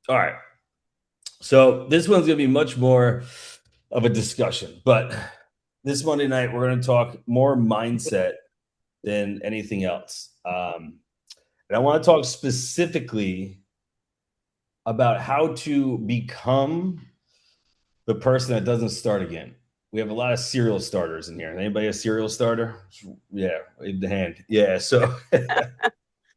All right. So this one's going to be much more of a discussion, but this Monday night, we're going to talk more mindset than anything else. And I want to talk specifically about how to become the person that doesn't start again. We have a lot of serial starters in here. Anybody a serial starter? Yeah, wave the hand. Yeah. So,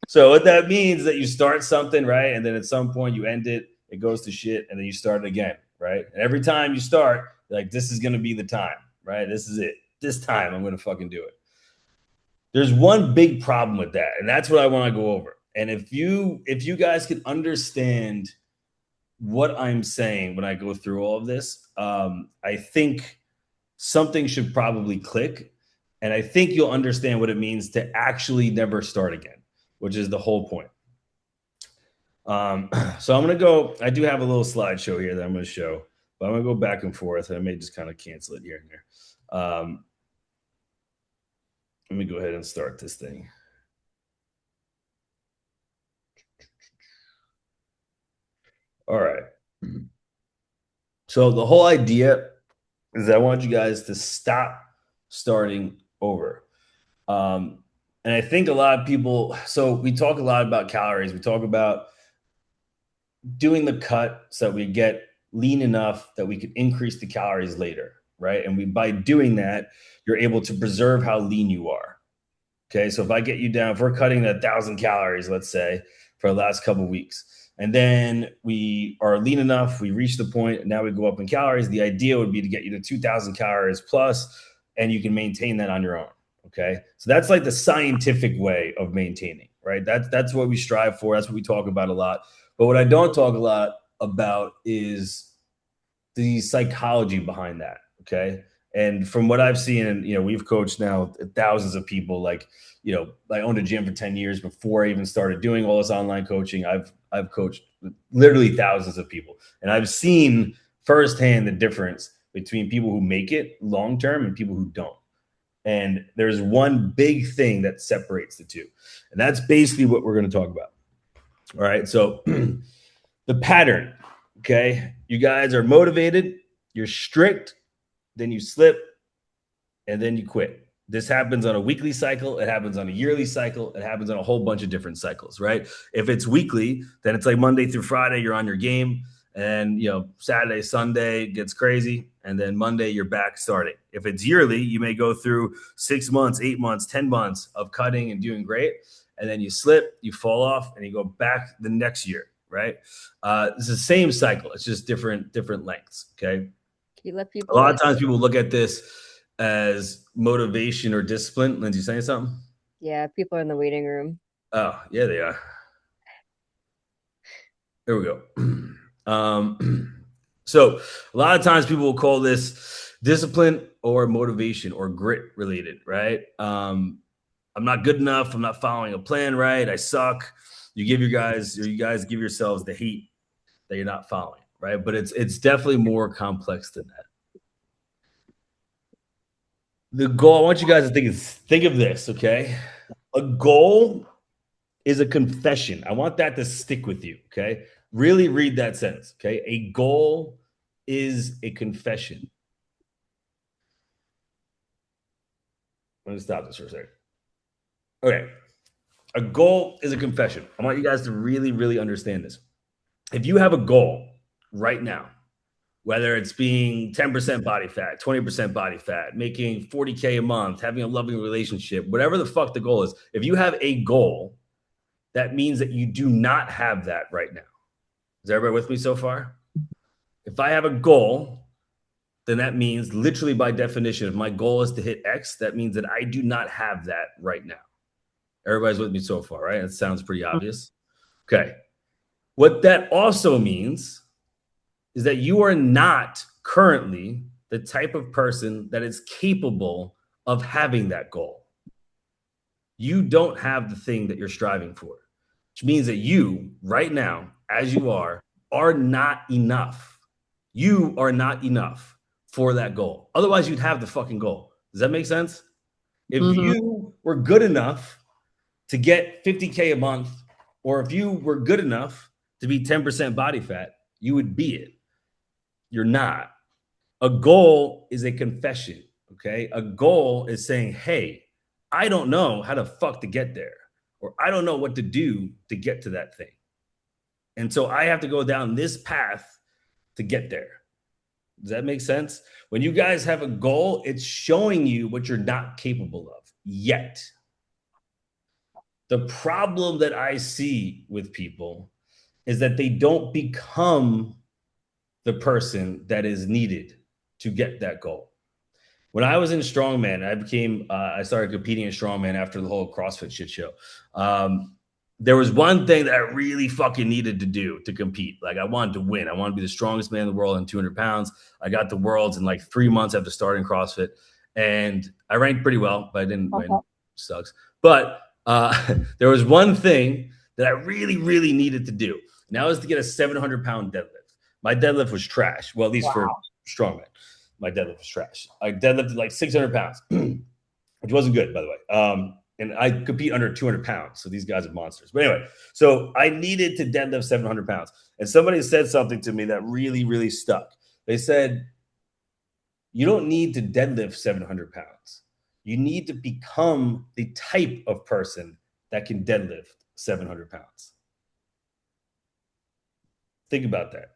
so what that means is that you start something, right? And then at some point you end it, it goes to shit, and then you start it again, right? And every time you start, like, this is going to be the time, right? This is it. This time I'm going to fucking do it. There's one big problem with that, and that's what I want to go over. And if you guys can understand what I'm saying when I go through all of this, I think something should probably click. And I think you'll understand what it means to actually never start again, which is the whole point. So I'm going to go. I do have a little slideshow here that I'm going to show, but I'm going to go back and forth. And I may just kind of cancel it here and there. Let me go ahead and start this thing. All right. So the whole idea is I want you guys to stop starting over. And I think a lot of people, so we talk a lot about calories. We talk about doing the cut so that we get lean enough that we can increase the calories later, right? And by doing that, you're able to preserve how lean you are. Okay, so if I get you down, if we're cutting 1,000 calories, let's say, for the last couple of weeks, and then we are lean enough, we reach the point, and now we go up in calories. The idea would be to get you to 2,000 calories plus, and you can maintain that on your own. Okay, so that's like the scientific way of maintaining, right? That's what we strive for. That's what we talk about a lot. But what I don't talk a lot about is the psychology behind that. Okay. And from what I've seen, and we've coached now thousands of people. Like, I owned a gym for 10 years before I even started doing all this online coaching. I've coached literally thousands of people, and I've seen firsthand the difference between people who make it long term and people who don't. And there's one big thing that separates the two. And that's basically what we're going to talk about. All right. So the pattern, okay? You guys are motivated, you're strict, then you slip, and then you quit. This happens on a weekly cycle. It happens on a yearly cycle. It happens on a whole bunch of different cycles, right? If it's weekly, then it's like Monday through Friday, you're on your game. And, Saturday, Sunday gets crazy. And then Monday, you're back starting. If it's yearly, you may go through 6 months, 8 months, 10 months of cutting and doing great. And then you slip, you fall off, and you go back the next year, right? It's the same cycle. It's just different lengths, okay? You let A people lot like, of times people look at this as motivation or discipline. Lindsay, saying something? yeah, people are in the waiting room. Oh, yeah, they are. There we go. So a lot of times people will call this discipline or motivation or grit related, right? I'm not good enough. I'm not following a plan right. I suck. You guys give yourselves the hate that you're not following, right? But it's definitely more complex than that. The goal, I want you guys to think of this, okay? A goal is a confession. I want that to stick with you, okay? Really read that sentence, okay? A goal is a confession. Let me stop this for a second. Okay. A goal is a confession. I want you guys to really, really understand this. If you have a goal right now, whether it's being 10% body fat, 20% body fat, making 40K a month, having a loving relationship, whatever the fuck the goal is, if you have a goal, that means that you do not have that right now. Is everybody with me so far? If I have a goal, then that means literally by definition, if my goal is to hit X, that means that I do not have that right now. Everybody's with me so far, right? That sounds pretty obvious. Okay. What that also means is that you are not currently the type of person that is capable of having that goal. You don't have the thing that you're striving for, which means that you, right now, as you are not enough. You are not enough for that goal. Otherwise, you'd have the fucking goal. Does that make sense? If Mm-hmm. you were good enough to get 50K a month, or if you were good enough to be 10% body fat, you would be it. You're not. A goal is a confession, okay? A goal is saying, hey, I don't know how to fuck to get there, or I don't know what to do to get to that thing. And so I have to go down this path to get there. Does that make sense? When you guys have a goal, it's showing you what you're not capable of yet. The problem that I see with people is that they don't become the person that is needed to get that goal. When I was in strongman, I started competing in strongman after the whole CrossFit shit show. There was one thing that I really fucking needed to do to compete. Like I wanted to win. I wanted to be the strongest man in the world on 200 pounds. I got the worlds in like 3 months after starting CrossFit, and I ranked pretty well, but I didn't win. Sucks. But there was one thing that I really, really needed to do, and that was to get a 700-pound deadlift. My deadlift was trash. Well, at least for strongman, my deadlift was trash. I deadlifted like 600 pounds, which wasn't good, by the way. And I compete under 200 pounds. So these guys are monsters. But anyway, so I needed to deadlift 700 pounds. And somebody said something to me that really, really stuck. They said, you don't need to deadlift 700 pounds. You need to become the type of person that can deadlift 700 pounds. Think about that.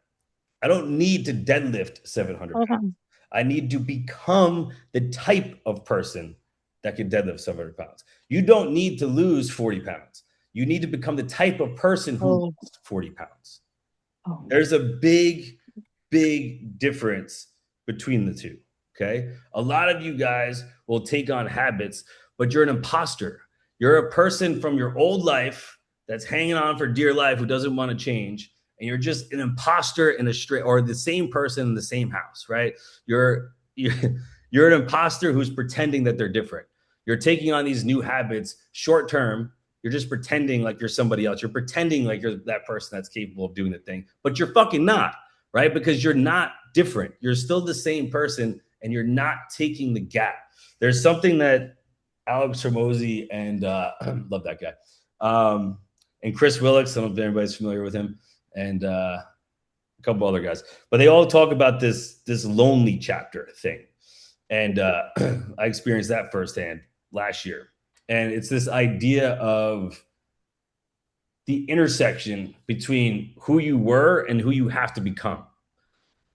I don't need to deadlift 700 pounds. I need to become the type of person that can deadlift 700 pounds. You don't need to lose 40 pounds. You need to become the type of person who lost 40 pounds. There's a big, big difference between the two. Okay. A lot of you guys will take on habits, but you're an imposter. You're a person from your old life that's hanging on for dear life who doesn't want to change. And you're just an imposter in a straight, or the same person in the same house, right? You're an imposter who's pretending that they're different. You're taking on these new habits short term. You're just pretending like you're somebody else. You're pretending like you're that person that's capable of doing the thing, but you're fucking not, right? Because you're not different. You're still the same person, and you're not taking the gap. There's something that Alex Hormozy and love that guy, and Chris Willicks. I don't know if anybody's familiar with him, and a couple other guys, but they all talk about this lonely chapter thing. And I experienced that firsthand last year. And it's this idea of the intersection between who you were and who you have to become.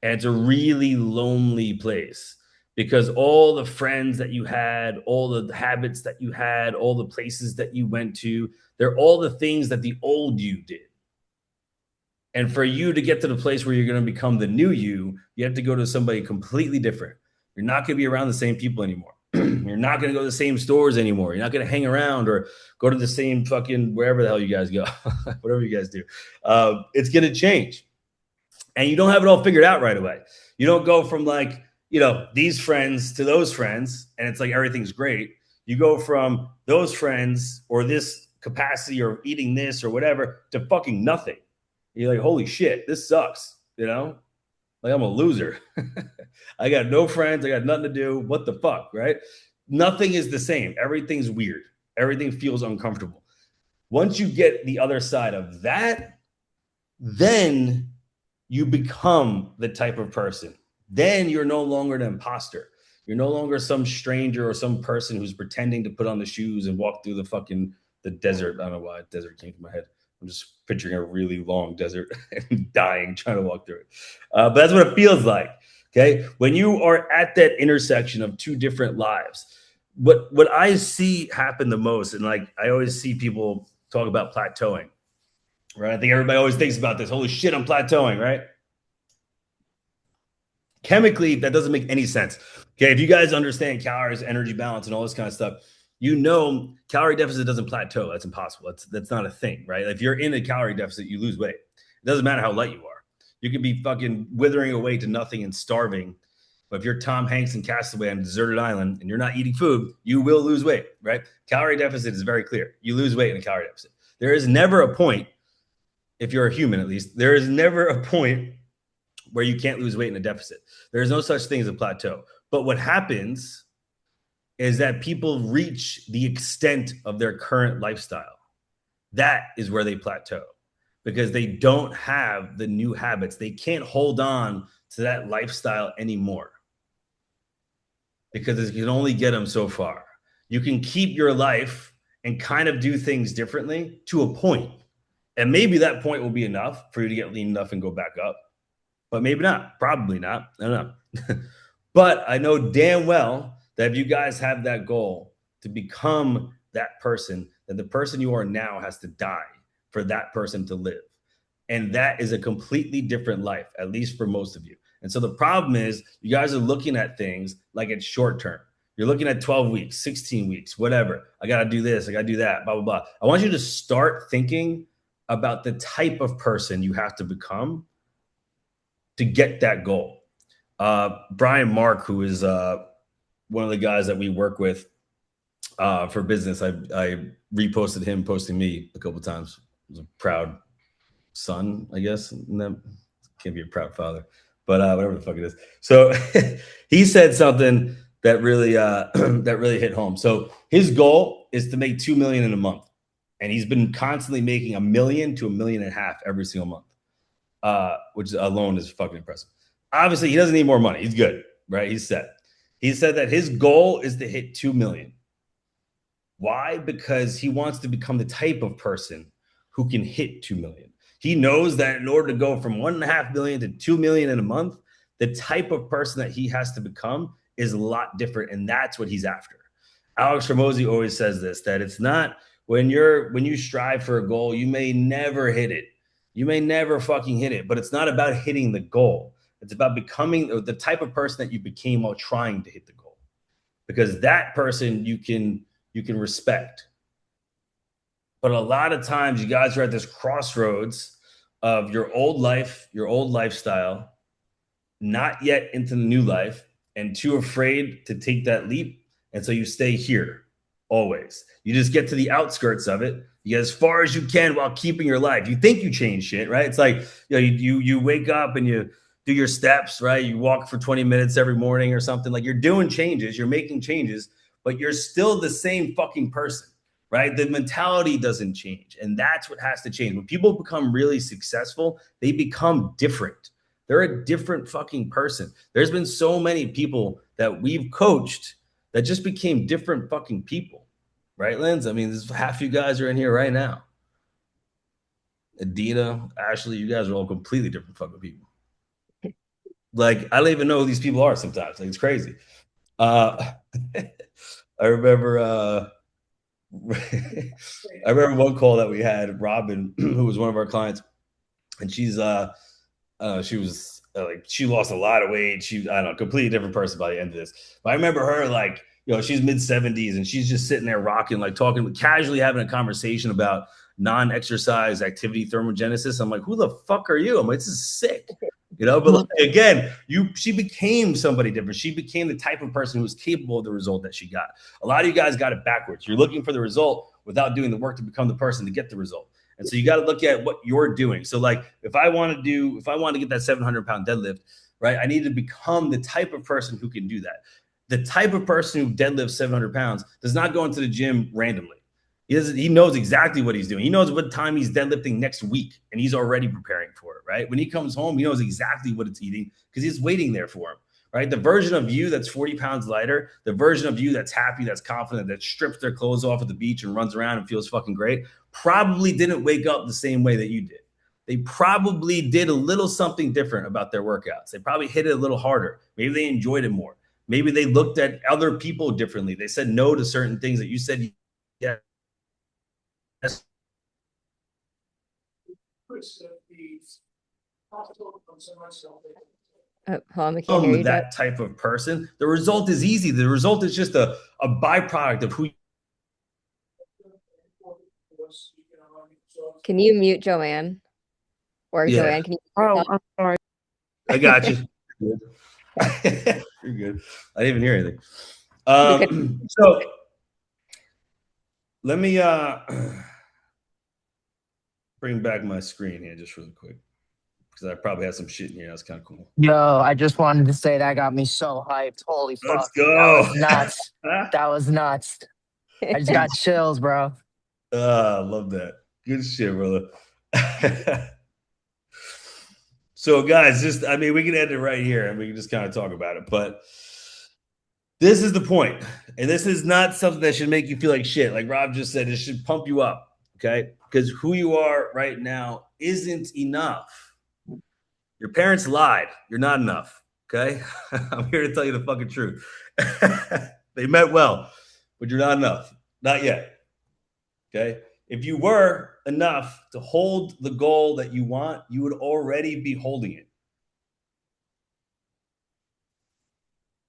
And it's a really lonely place because all the friends that you had, all the habits that you had, all the places that you went to, they're all the things that the old you did. And for you to get to the place where you're going to become the new you, you have to go to somebody completely different. You're not going to be around the same people anymore. You're not going to go to the same stores anymore. You're not going to hang around or go to the same fucking wherever the hell you guys go, whatever you guys do. It's going to change. And you don't have it all figured out right away. You don't go from like, these friends to those friends, and it's like everything's great. You go from those friends or this capacity or eating this or whatever to fucking nothing. You're like, holy shit, this sucks, Like I'm a loser. I got no friends. I got nothing to do. What the fuck, right? Nothing is the same. Everything's weird. Everything feels uncomfortable. Once you get the other side of that, then you become the type of person. Then you're no longer an imposter. You're no longer some stranger or some person who's pretending to put on the shoes and walk through the desert. I don't know why desert came to my head. I'm just picturing a really long desert and dying trying to walk through it. But that's what it feels like. Okay. When you are at that intersection of two different lives, what I see happen the most, and like I always see people talk about plateauing, right? I think everybody always thinks about this. Holy shit, I'm plateauing, right? Chemically, that doesn't make any sense. Okay. If you guys understand calories, energy balance, and all this kind of stuff, calorie deficit doesn't plateau. That's impossible. That's not a thing, right? If you're in a calorie deficit, you lose weight. It doesn't matter how light you are. You can be fucking withering away to nothing and starving. But if you're Tom Hanks and Castaway on a deserted island and you're not eating food, you will lose weight, right? Calorie deficit is very clear. You lose weight in a calorie deficit. There is never a point, if you're a human at least, there is never a point where you can't lose weight in a deficit. There is no such thing as a plateau. But what happens is that people reach the extent of their current lifestyle. That is where they plateau. because they don't have the new habits. They can't hold on to that lifestyle anymore because it can only get them so far. You can keep your life and kind of do things differently to a point. And maybe that point will be enough for you to get lean enough and go back up, but maybe not. Probably not. I don't know. But I know damn well that if you guys have that goal to become that person, that the person you are now has to die for that person to live. And that is a completely different life, at least for most of you. And so the problem is you guys are looking at things like it's short term. You're looking at 12 weeks, 16 weeks, whatever. I got to do this, I got to do that, blah, blah, blah. I want you to start thinking about the type of person you have to become to get that goal. Brian Mark, who is one of the guys that we work with for business, I reposted him posting me a couple of times. I was a proud son, I guess. Can't be a proud father, but whatever the fuck it is. So he said something that really that really hit home. So his goal is to make 2 million in a month, and he's been constantly making 1 million to 1.5 million every single month, which alone is fucking impressive. Obviously, he doesn't need more money. He's good, right? He's set. He said that his goal is to hit 2 million. Why? Because he wants to become the type of person who can hit 2 million. He knows that in order to go from 1.5 million to 2 million in a month, the type of person that he has to become is a lot different. And that's what he's after. Alex Ramosi always says this, that it's not when you strive for a goal, you may never hit it. You may never fucking hit it, but it's not about hitting the goal. It's about becoming the type of person that you became while trying to hit the goal. Because that person you can respect. But a lot of times you guys are at this crossroads of your old life, your old lifestyle, not yet into the new life, and too afraid to take that leap. And so you stay here always. You just get to the outskirts of it. You get as far as you can while keeping your life. You think you change shit, right? It's like, you wake up and you do your steps, right? You walk for 20 minutes every morning or something. Like, you're doing changes, you're making changes, but you're still the same fucking person, right? The mentality doesn't change. And that's what has to change. When people become really successful, they become different. They're a different fucking person. There's been so many people that we've coached that just became different fucking people, right, Linz? I mean, this half you guys are in here right now. Adina, Ashley, you guys are all completely different fucking people. Like, I don't even know who these people are sometimes. Like, it's crazy. I remember I remember one call that we had, Robin, who was one of our clients, and she was like, she lost a lot of weight. I don't know, completely different person by the end of this. But I remember her, like, she's mid-70s and she's just sitting there rocking, like talking, casually having a conversation about non-exercise activity thermogenesis. I'm like, who the fuck are you? I'm like, this is sick. But like, again, she became somebody different. She became the type of person who was capable of the result that she got. A lot of you guys got it backwards. You're looking for the result without doing the work to become the person to get the result. And so you got to look at what you're doing. So, like, if I want to get that 700-pound deadlift, right, I need to become the type of person who can do that. The type of person who deadlifts 700 pounds does not go into the gym randomly. He knows exactly what he's doing. He knows what time he's deadlifting next week, and he's already preparing for it, right? When he comes home, he knows exactly what it's eating because he's waiting there for him, right? The version of you that's 40 pounds lighter, the version of you that's happy, that's confident, that strips their clothes off at the beach and runs around and feels fucking great, probably didn't wake up the same way that you did. They probably did a little something different about their workouts. They probably hit it a little harder. Maybe they enjoyed it more. Maybe they looked at other people differently. They said no to certain things that you said yes. Hold on, I can't hear you, Doug. That type of person. The result is easy. The result is just a byproduct of who. Can you mute Joanne? Or Yeah. Joanne, can you mute Oh, yourself? I'm sorry. I got you. You're good. I didn't even hear anything. We could. So let me bring back my screen here just really quick because I probably had some shit in here. That's kind of cool. Yo, I just wanted to say that got me so hyped. Holy Let's fuck. That go. was nuts. That was nuts. I just got chills, bro. I love that. Good shit, brother. So, guys, we can end it right here and we can just kind of talk about it. But this is the point. And this is not something that should make you feel like shit. Like Rob just said, it should pump you up. Okay. Because who you are right now isn't enough. Your parents lied. You're not enough. Okay. I'm here to tell you the fucking truth. They meant well, but you're not enough. Not yet. Okay. If you were enough to hold the goal that you want, you would already be holding it.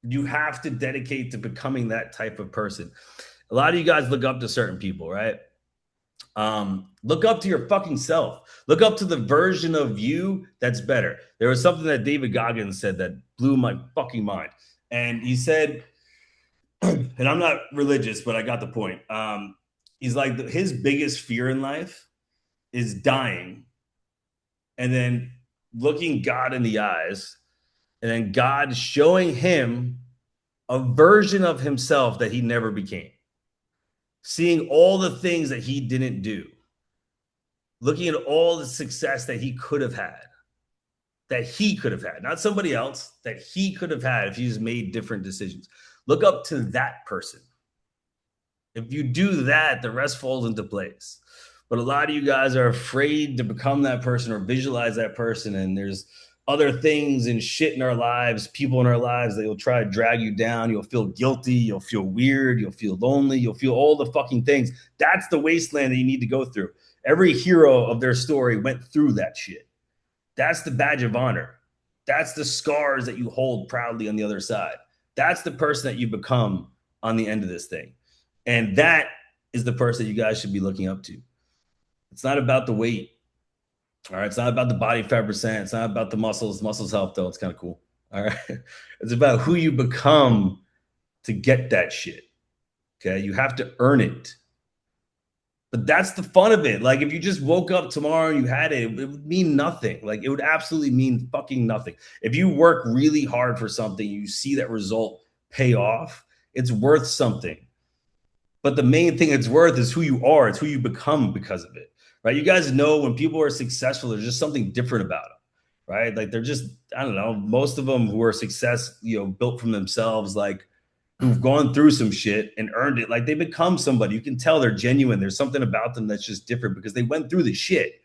You have to dedicate to becoming that type of person. A lot of you guys look up to certain people, right? Look up to your fucking self. Look up to the version of you that's better. There was something that David Goggins said that blew my fucking mind. And he said, and I'm not religious, but I got the point. He's like, his biggest fear in life is dying and then looking God in the eyes and then God showing him a version of himself that he never became. Seeing all the things that he didn't do. Looking at all the success that he could have had. Not somebody else, that he could have had if he just made different decisions. Look up to that person. If you do that, the rest falls into place. But a lot of you guys are afraid to become that person or visualize that person. And there's other things and shit in our lives, people in our lives that will try to drag you down. You'll feel guilty. You'll feel weird. You'll feel lonely. You'll feel all the fucking things. That's the wasteland that you need to go through. Every hero of their story went through that shit. That's the badge of honor. That's the scars that you hold proudly on the other side. That's the person that you become on the end of this thing. And that is the person you guys should be looking up to. It's not about the weight. All right. It's not about the body fat percent. It's not about the muscles. Muscles help, though. It's kind of cool. All right. It's about who you become to get that shit. Okay. You have to earn it. But that's the fun of it. Like, if you just woke up tomorrow and you had it, it would mean nothing. Like, it would absolutely mean fucking nothing. If you work really hard for something, you see that result pay off, it's worth something. But the main thing it's worth is who you are. It's who you become because of it, right? You guys know when people are successful, there's just something different about them, right? Like, they're just, I don't know, most of them who are success, built from themselves, like, who've gone through some shit and earned it. Like, they become somebody. You can tell they're genuine. There's something about them that's just different because they went through the shit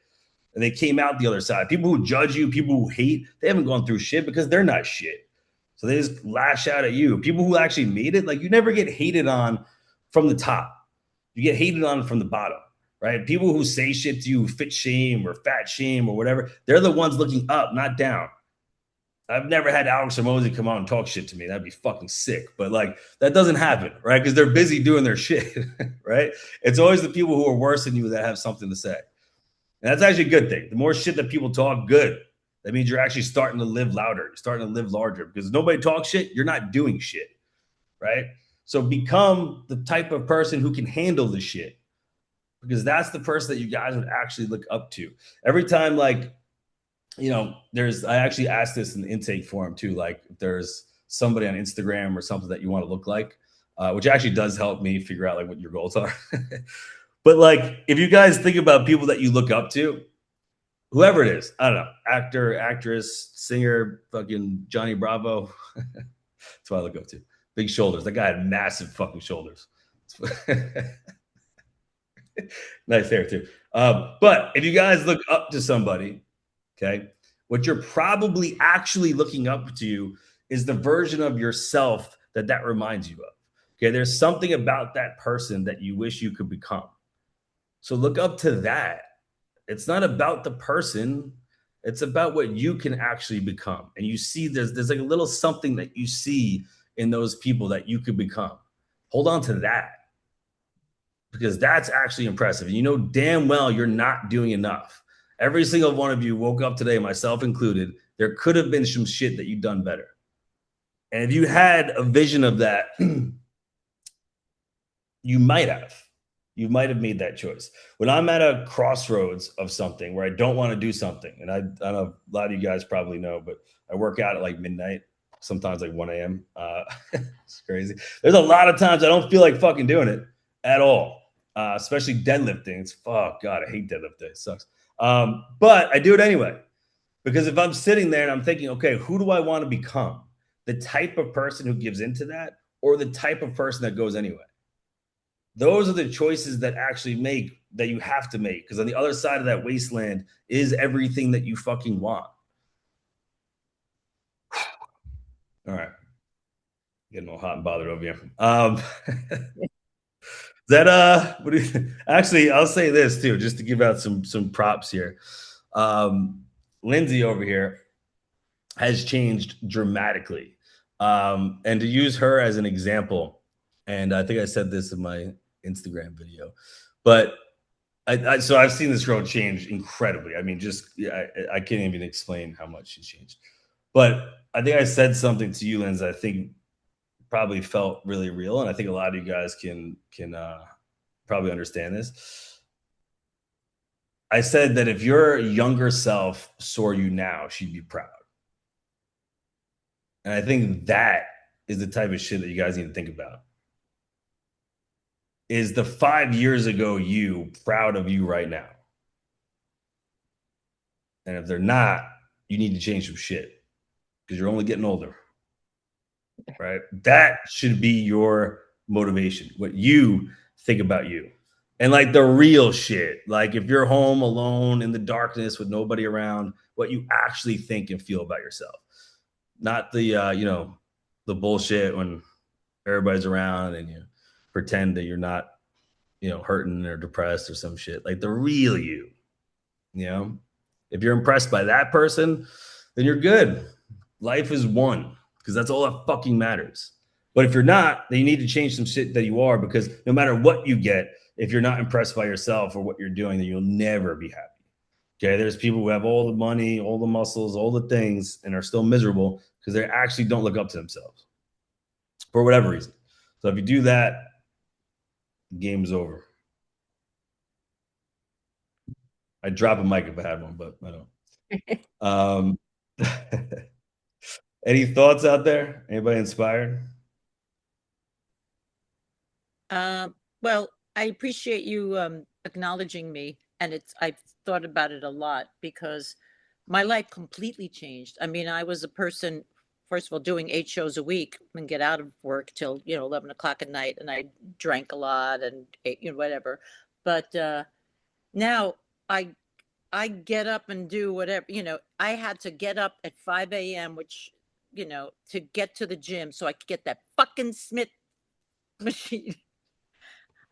and they came out the other side. People who judge you, people who hate, they haven't gone through shit because they're not shit. So they just lash out at you. People who actually made it, like, you never get hated on from the top. You get hated on from the bottom, right? People who say shit to you, fit shame or fat shame or whatever, they're the ones looking up, not down. I've never had Alex or Mosey come out and talk shit to me. That'd be fucking sick. But, like, that doesn't happen, right? Because they're busy doing their shit, right? It's always the people who are worse than you that have something to say. And that's actually a good thing. The more shit that people talk, good. That means you're actually starting to live louder. You're starting to live larger. Because if nobody talks shit, you're not doing shit, right? So become the type of person who can handle the shit. Because that's the person that you guys would actually look up to. Every time, like, I actually asked this in the intake forum too. Like, if there's somebody on Instagram or something that you want to look like, which actually does help me figure out, like, what your goals are. But, like, if you guys think about people that you look up to, whoever it is, I don't know, actor, actress, singer, fucking Johnny Bravo. That's what I look up to. Big shoulders. That guy had massive fucking shoulders. Nice hair too. But if you guys look up to somebody, okay, what you're probably actually looking up to is the version of yourself that reminds you of. Okay, there's something about that person that you wish you could become. So look up to that. It's not about the person. It's about what you can actually become. And you see there's like a little something that you see in those people that you could become. Hold on to that. Because that's actually impressive. And you know damn well you're not doing enough. Every single one of you woke up today, myself included, there could have been some shit that you've done better. And if you had a vision of that, you might have. You might have made that choice. When I'm at a crossroads of something where I don't want to do something, and I know a lot of you guys probably know, but I work out at like midnight, sometimes like 1 a.m. It's crazy. There's a lot of times I don't feel like fucking doing it at all, especially deadlifting. Oh, God, I hate deadlifting. It sucks. But I do it anyway. Because if I'm sitting there and I'm thinking, okay, who do I want to become? The type of person who gives into that or the type of person that goes anyway? Those are the choices that actually make that you have to make. Because on the other side of that wasteland is everything that you fucking want. All right. Getting all hot and bothered over here. That what do you actually I'll say this too, just to give out some props here. Lindsay over here has changed dramatically. And to use her as an example, and I think I said this in my Instagram video, but so I've seen this girl change incredibly. I mean, just I can't even explain how much she's changed. But I think I said something to you, Lindsay, I think probably felt really real, and I think a lot of you guys can probably understand this. I said that if your younger self saw you now, she'd be proud. And I think that is the type of shit that you guys need to think about. Is the 5 years ago you proud of you right now? And if they're not, you need to change some shit because you're only getting older. Right? That should be your motivation, what you think about you. And like the real shit, like if you're home alone in the darkness with nobody around, what you actually think and feel about yourself. Not the the bullshit when everybody's around and you pretend that you're not, hurting or depressed or some shit. Like the real you, you know? If you're impressed by that person, then you're good. Life is one because that's all that fucking matters. But if you're not, then you need to change some shit that you are because no matter what you get, if you're not impressed by yourself or what you're doing, then you'll never be happy. Okay. There's people who have all the money, all the muscles, all the things, and are still miserable because they actually don't look up to themselves for whatever reason. So if you do that, the game is over. I'd drop a mic if I had one, but I don't. Any thoughts out there? Anybody inspired? Well, I appreciate you acknowledging me, and I've thought about it a lot because my life completely changed. I mean, I was a person, first of all, doing 8 shows a week and get out of work till 11 o'clock at night, and I drank a lot and ate, whatever. But now I I get up and do whatever. I had to get up at 5 a.m., which to get to the gym so I could get that fucking Smith machine.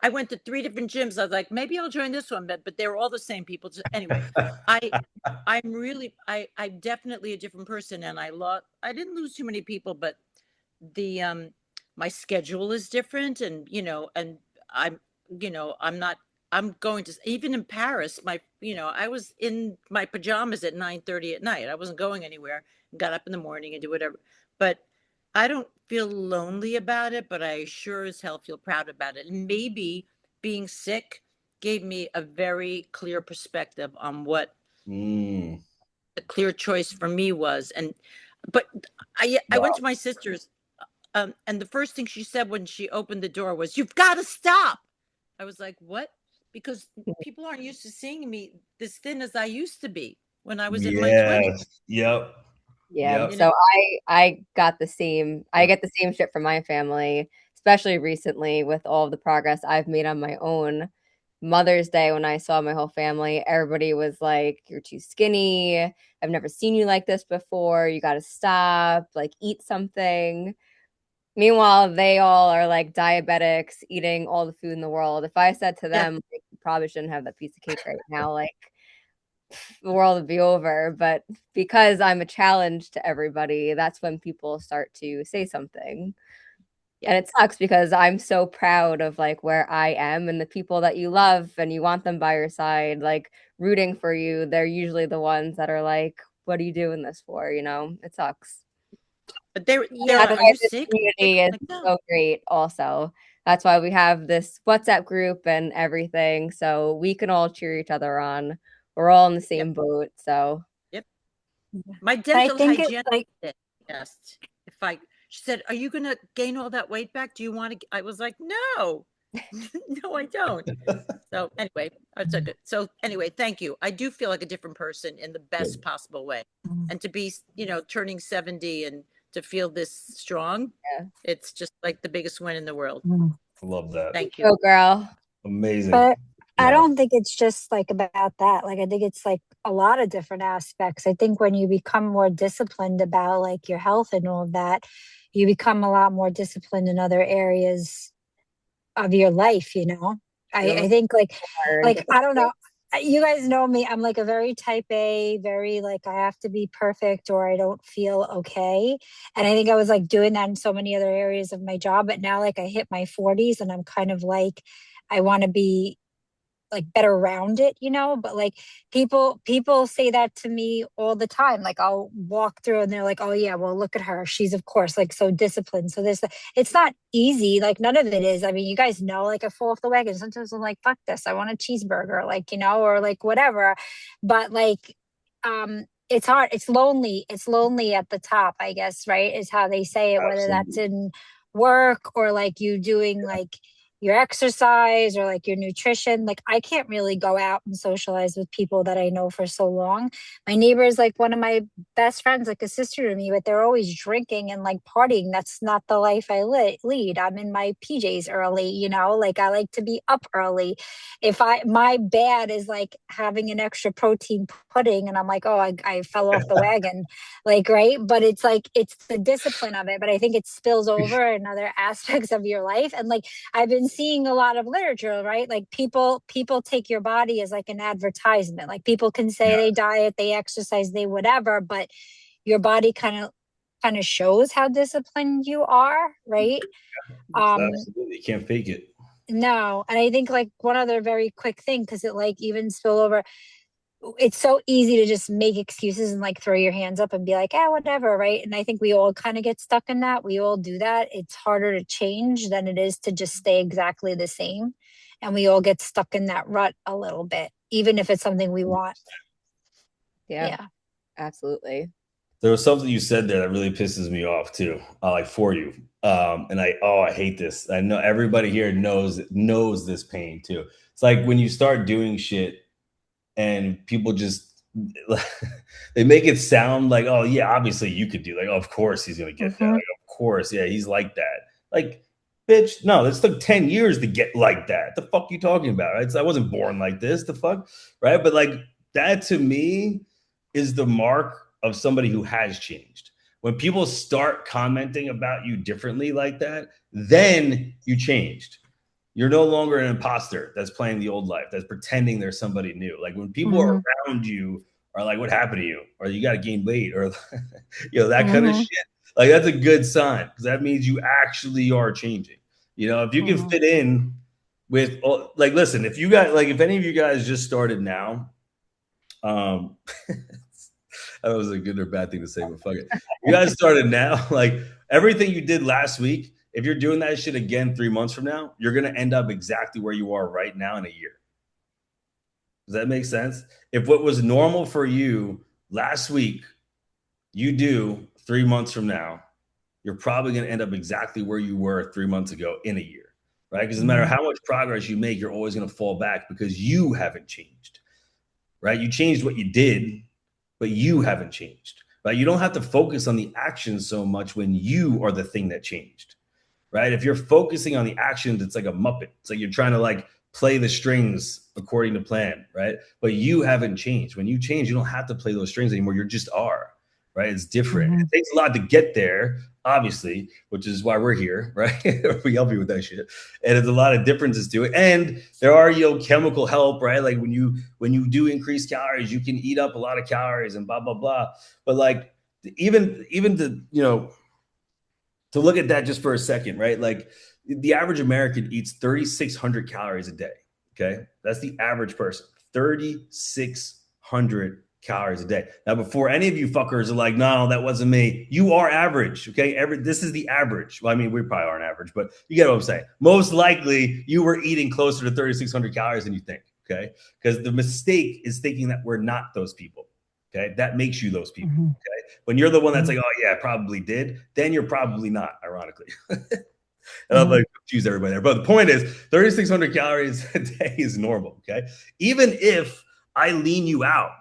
I went to 3 different gyms. I was like, maybe I'll join this one, but they were all the same people. Anyway, I I'm definitely a different person, and I didn't lose too many people, but the my schedule is different, and I'm I'm not I'm going to, even in Paris, I was in my pajamas at 9:30 at night. I wasn't going anywhere. Got up in the morning and do whatever. But I don't feel lonely about it, but I sure as hell feel proud about it. And maybe being sick gave me a very clear perspective on what Mm. the clear choice for me was. But I went to my sister's, and the first thing she said when she opened the door was, "You've got to stop." I was like, "What?" Because people aren't used to seeing me this thin as I used to be when I was in my 20s. Yes. Yep. Yeah. Yep. So I got the same. I get the same shit from my family, especially recently with all of the progress I've made on my own. Mother's Day, when I saw my whole family, everybody was like, "You're too skinny. I've never seen you like this before. You got to stop. Like, eat something." Meanwhile, they all are like diabetics, eating all the food in the world. If I said to Yeah. them, like, "You probably shouldn't have that piece of cake right now," like the world would be over. But because I'm a challenge to everybody, that's when people start to say something. And it sucks because I'm so proud of like where I am and the people that you love and you want them by your side, like rooting for you. They're usually the ones that are like, "What are you doing this for?" It sucks. But they're That's are why you this sick? community is Like, no. so great also. That's why we have this WhatsApp group and everything, so we can all cheer each other on. We're all in the Yep. same boat, so Yep. My I dental think it's hygienist like asked if she said, "Are you going to gain all that weight back? Do you want to?" I was like, "No." No, I don't. So anyway, so anyway, thank you. I do feel like a different person in the best Good. possible way. Mhm. And to be, turning 70 and to feel this strong, Yeah. it's just like the biggest win in the world. Mhm. Love that. Thank you. Go girl. Amazing. But I No. don't think it's just like about that. Like I think it's like a lot of different aspects. I think when you become more disciplined about like your health and all of that, you become a lot more disciplined in other areas of your life, you know? You I almost think hard. like I don't know. You guys know me. I'm like a very type A, very like I have to be perfect or I don't feel okay. And I think I was like doing that in so many other areas of my job. But now like I hit my 40s and I'm kind of like I want to be like better around it, you know. But like people say that to me all the time. Like I'll walk through and they're like, oh yeah, well look at her, she's of course like so disciplined. So this, it's not easy, like none of it is. I mean, you guys know, like I fall off the wagon sometimes. I'm like, fuck this, I want a cheeseburger, like, you know, or like whatever. But like it's hard, it's lonely at the top, I guess, right, is how they say it, whether that's Absolutely. in work or like you doing like your exercise or like your nutrition. Like I can't really go out and socialize with people that I know for so long. My neighbor is like one of my best friends, like a sister to me, but they're always drinking and like partying. That's not the life I lead. I'm in my PJs early, you know, like I like to be up early. If I, my bad is like having an extra protein pudding and I'm like, oh, I fell off the wagon, like, right. But it's like, it's the discipline of it. But I think it spills over in other aspects of your life. And like, I've been seeing a lot of literature, right? Like people take your body as like an advertisement. Like people can say Yeah. they diet, they exercise, they whatever, but your body kind of shows how disciplined you are, right? Um Absolutely. You can't fake it. no, and I think like one other very quick thing, because it like even spill over, it's so easy to just make excuses and like throw your hands up and be like, ah, whatever, right? And I think we all kind of get stuck in that. We all do that. It's harder to change than it is to just stay exactly the same. And we all get stuck in that rut a little bit, even if it's something we want. Yeah, Yeah. absolutely. There was something you said there that really pisses me off too. Like for you. And I hate this. I know everybody here knows this pain too. It's like when you start doing shit and people just they make it sound like, oh yeah, obviously you could do, like, oh, of course he's gonna get that. Mm-hmm. Like, of course, yeah, he's like that. Like, bitch, no, this took 10 years to get like that. The fuck you talking about? Right? I wasn't born like this, the fuck, right? But like that to me is the mark of somebody who has changed. When people start commenting about you differently like that, then you changed. You're no longer an imposter that's playing the old life, that's pretending there's somebody new. Like when people Mm-hmm. around you are like, what happened to you? Or you got to gain weight or, that kind of Mm-hmm. shit. Like that's a good sign because that means you actually are changing. If you can Mm-hmm. fit in with, like, listen, if you got, like, if any of you guys just started now, um, that was a good or bad thing to say, but fuck it. You guys started now, like everything you did last week, if you're doing that shit again 3 months from now, you're gonna end up exactly where you are right now in a year. Does that make sense? If what was normal for you last week, you do 3 months from now, you're probably gonna end up exactly where you were 3 months ago in a year, right? Because no matter Mm-hmm. how much progress you make, you're always gonna fall back because you haven't changed, right? You changed what you did, but you haven't changed, right? You don't have to focus on the actions so much when you are the thing that changed, right? If you're focusing on the actions, it's like a Muppet. It's like you're trying to like play the strings according to plan, right? But you haven't changed. When you change, you don't have to play those strings anymore. You just are, right? It's different. Mm-hmm. It takes a lot to get there, obviously, which is why we're here, right? We help you with that shit. And there's a lot of differences to it. And there are, chemical help, right? Like when you do increase calories, you can eat up a lot of calories and blah, blah, blah. But like even to look at that just for a second, right? Like the average American eats 3,600 calories a day. Okay. That's the average person, 3,600 calories a day. Now, before any of you fuckers are like, no, that wasn't me, you are average. Okay. This is the average. Well, I mean, we probably aren't average, but you get what I'm saying. Most likely you were eating closer to 3,600 calories than you think. Okay. Because the mistake is thinking that we're not those people. Okay. That makes you those people. Mm-hmm. Okay. When you're the one that's like, oh, yeah, I probably did, then you're probably not, ironically. And I'm like, confuse everybody there. But the point is, 3,600 calories a day is normal. Okay. Even if I lean you out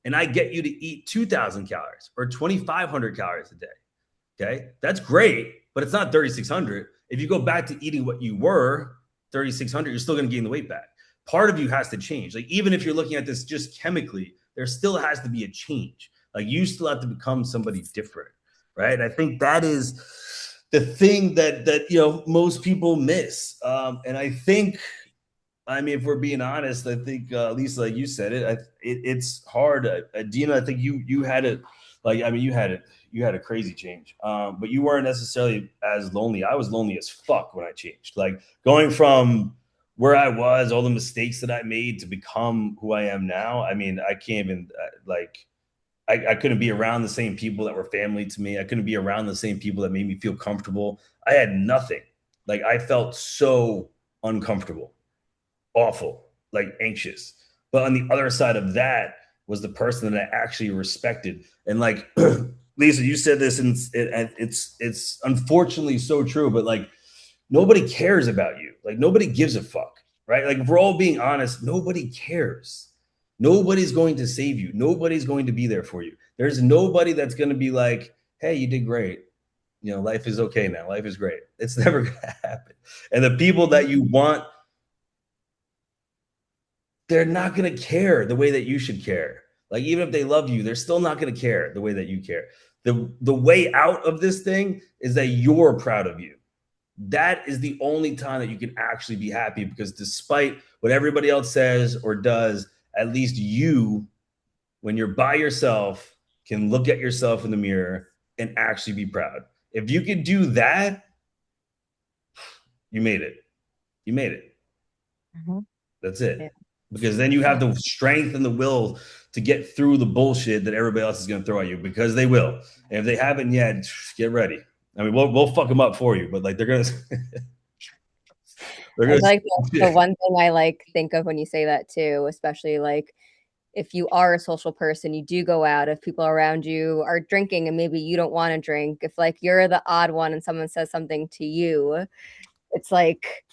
and I get you to eat 2,000 calories or 2,500 calories a day, okay, that's great, but it's not 3,600. If you go back to eating what you were, 3,600, you're still going to gain the weight back. Part of you has to change. Like, even if you're looking at this just chemically, there still has to be a change. Like, you still have to become somebody different, right? And I think that is the thing that most people miss. And I think, I mean, if we're being honest, I think Lisa, like you said it's hard. Dina, I think you had it. Like, I mean, you had a crazy change, but you weren't necessarily as lonely. I was lonely as fuck when I changed. Like, going from where I was, all the mistakes that I made to become who I am now. I mean, I can't even I couldn't be around the same people that were family to me. I couldn't be around the same people that made me feel comfortable. I had nothing. Like, I felt so uncomfortable, awful, like anxious. But on the other side of that was the person that I actually respected. And like, Lisa, you said this, and it's unfortunately so true. But like, nobody cares about you. Like, nobody gives a fuck, right? Like, if we're all being honest, nobody cares. Nobody's going to save you. Nobody's going to be there for you. There's nobody that's going to be like, hey, you did great. Life is okay now. Life is great. It's never going to happen. And the people that you want, they're not going to care the way that you should care. Like, even if they love you, they're still not going to care the way that you care. The way out of this thing is that you're proud of you. That is the only time that you can actually be happy, because despite what everybody else says or does, at least you, when you're by yourself, can look at yourself in the mirror and actually be proud. If you can do that, you made it. You made it. Mm-hmm. That's it. Yeah. Because then you have the strength and the will to get through the bullshit that everybody else is going to throw at you, because they will. And if they haven't yet, get ready. I mean, we'll fuck them up for you, but like, they're gonna I like the one thing I like think of when you say that too, especially like if you are a social person, you do go out, if people around you are drinking and maybe you don't want to drink, if like you're the odd one and someone says something to you, it's like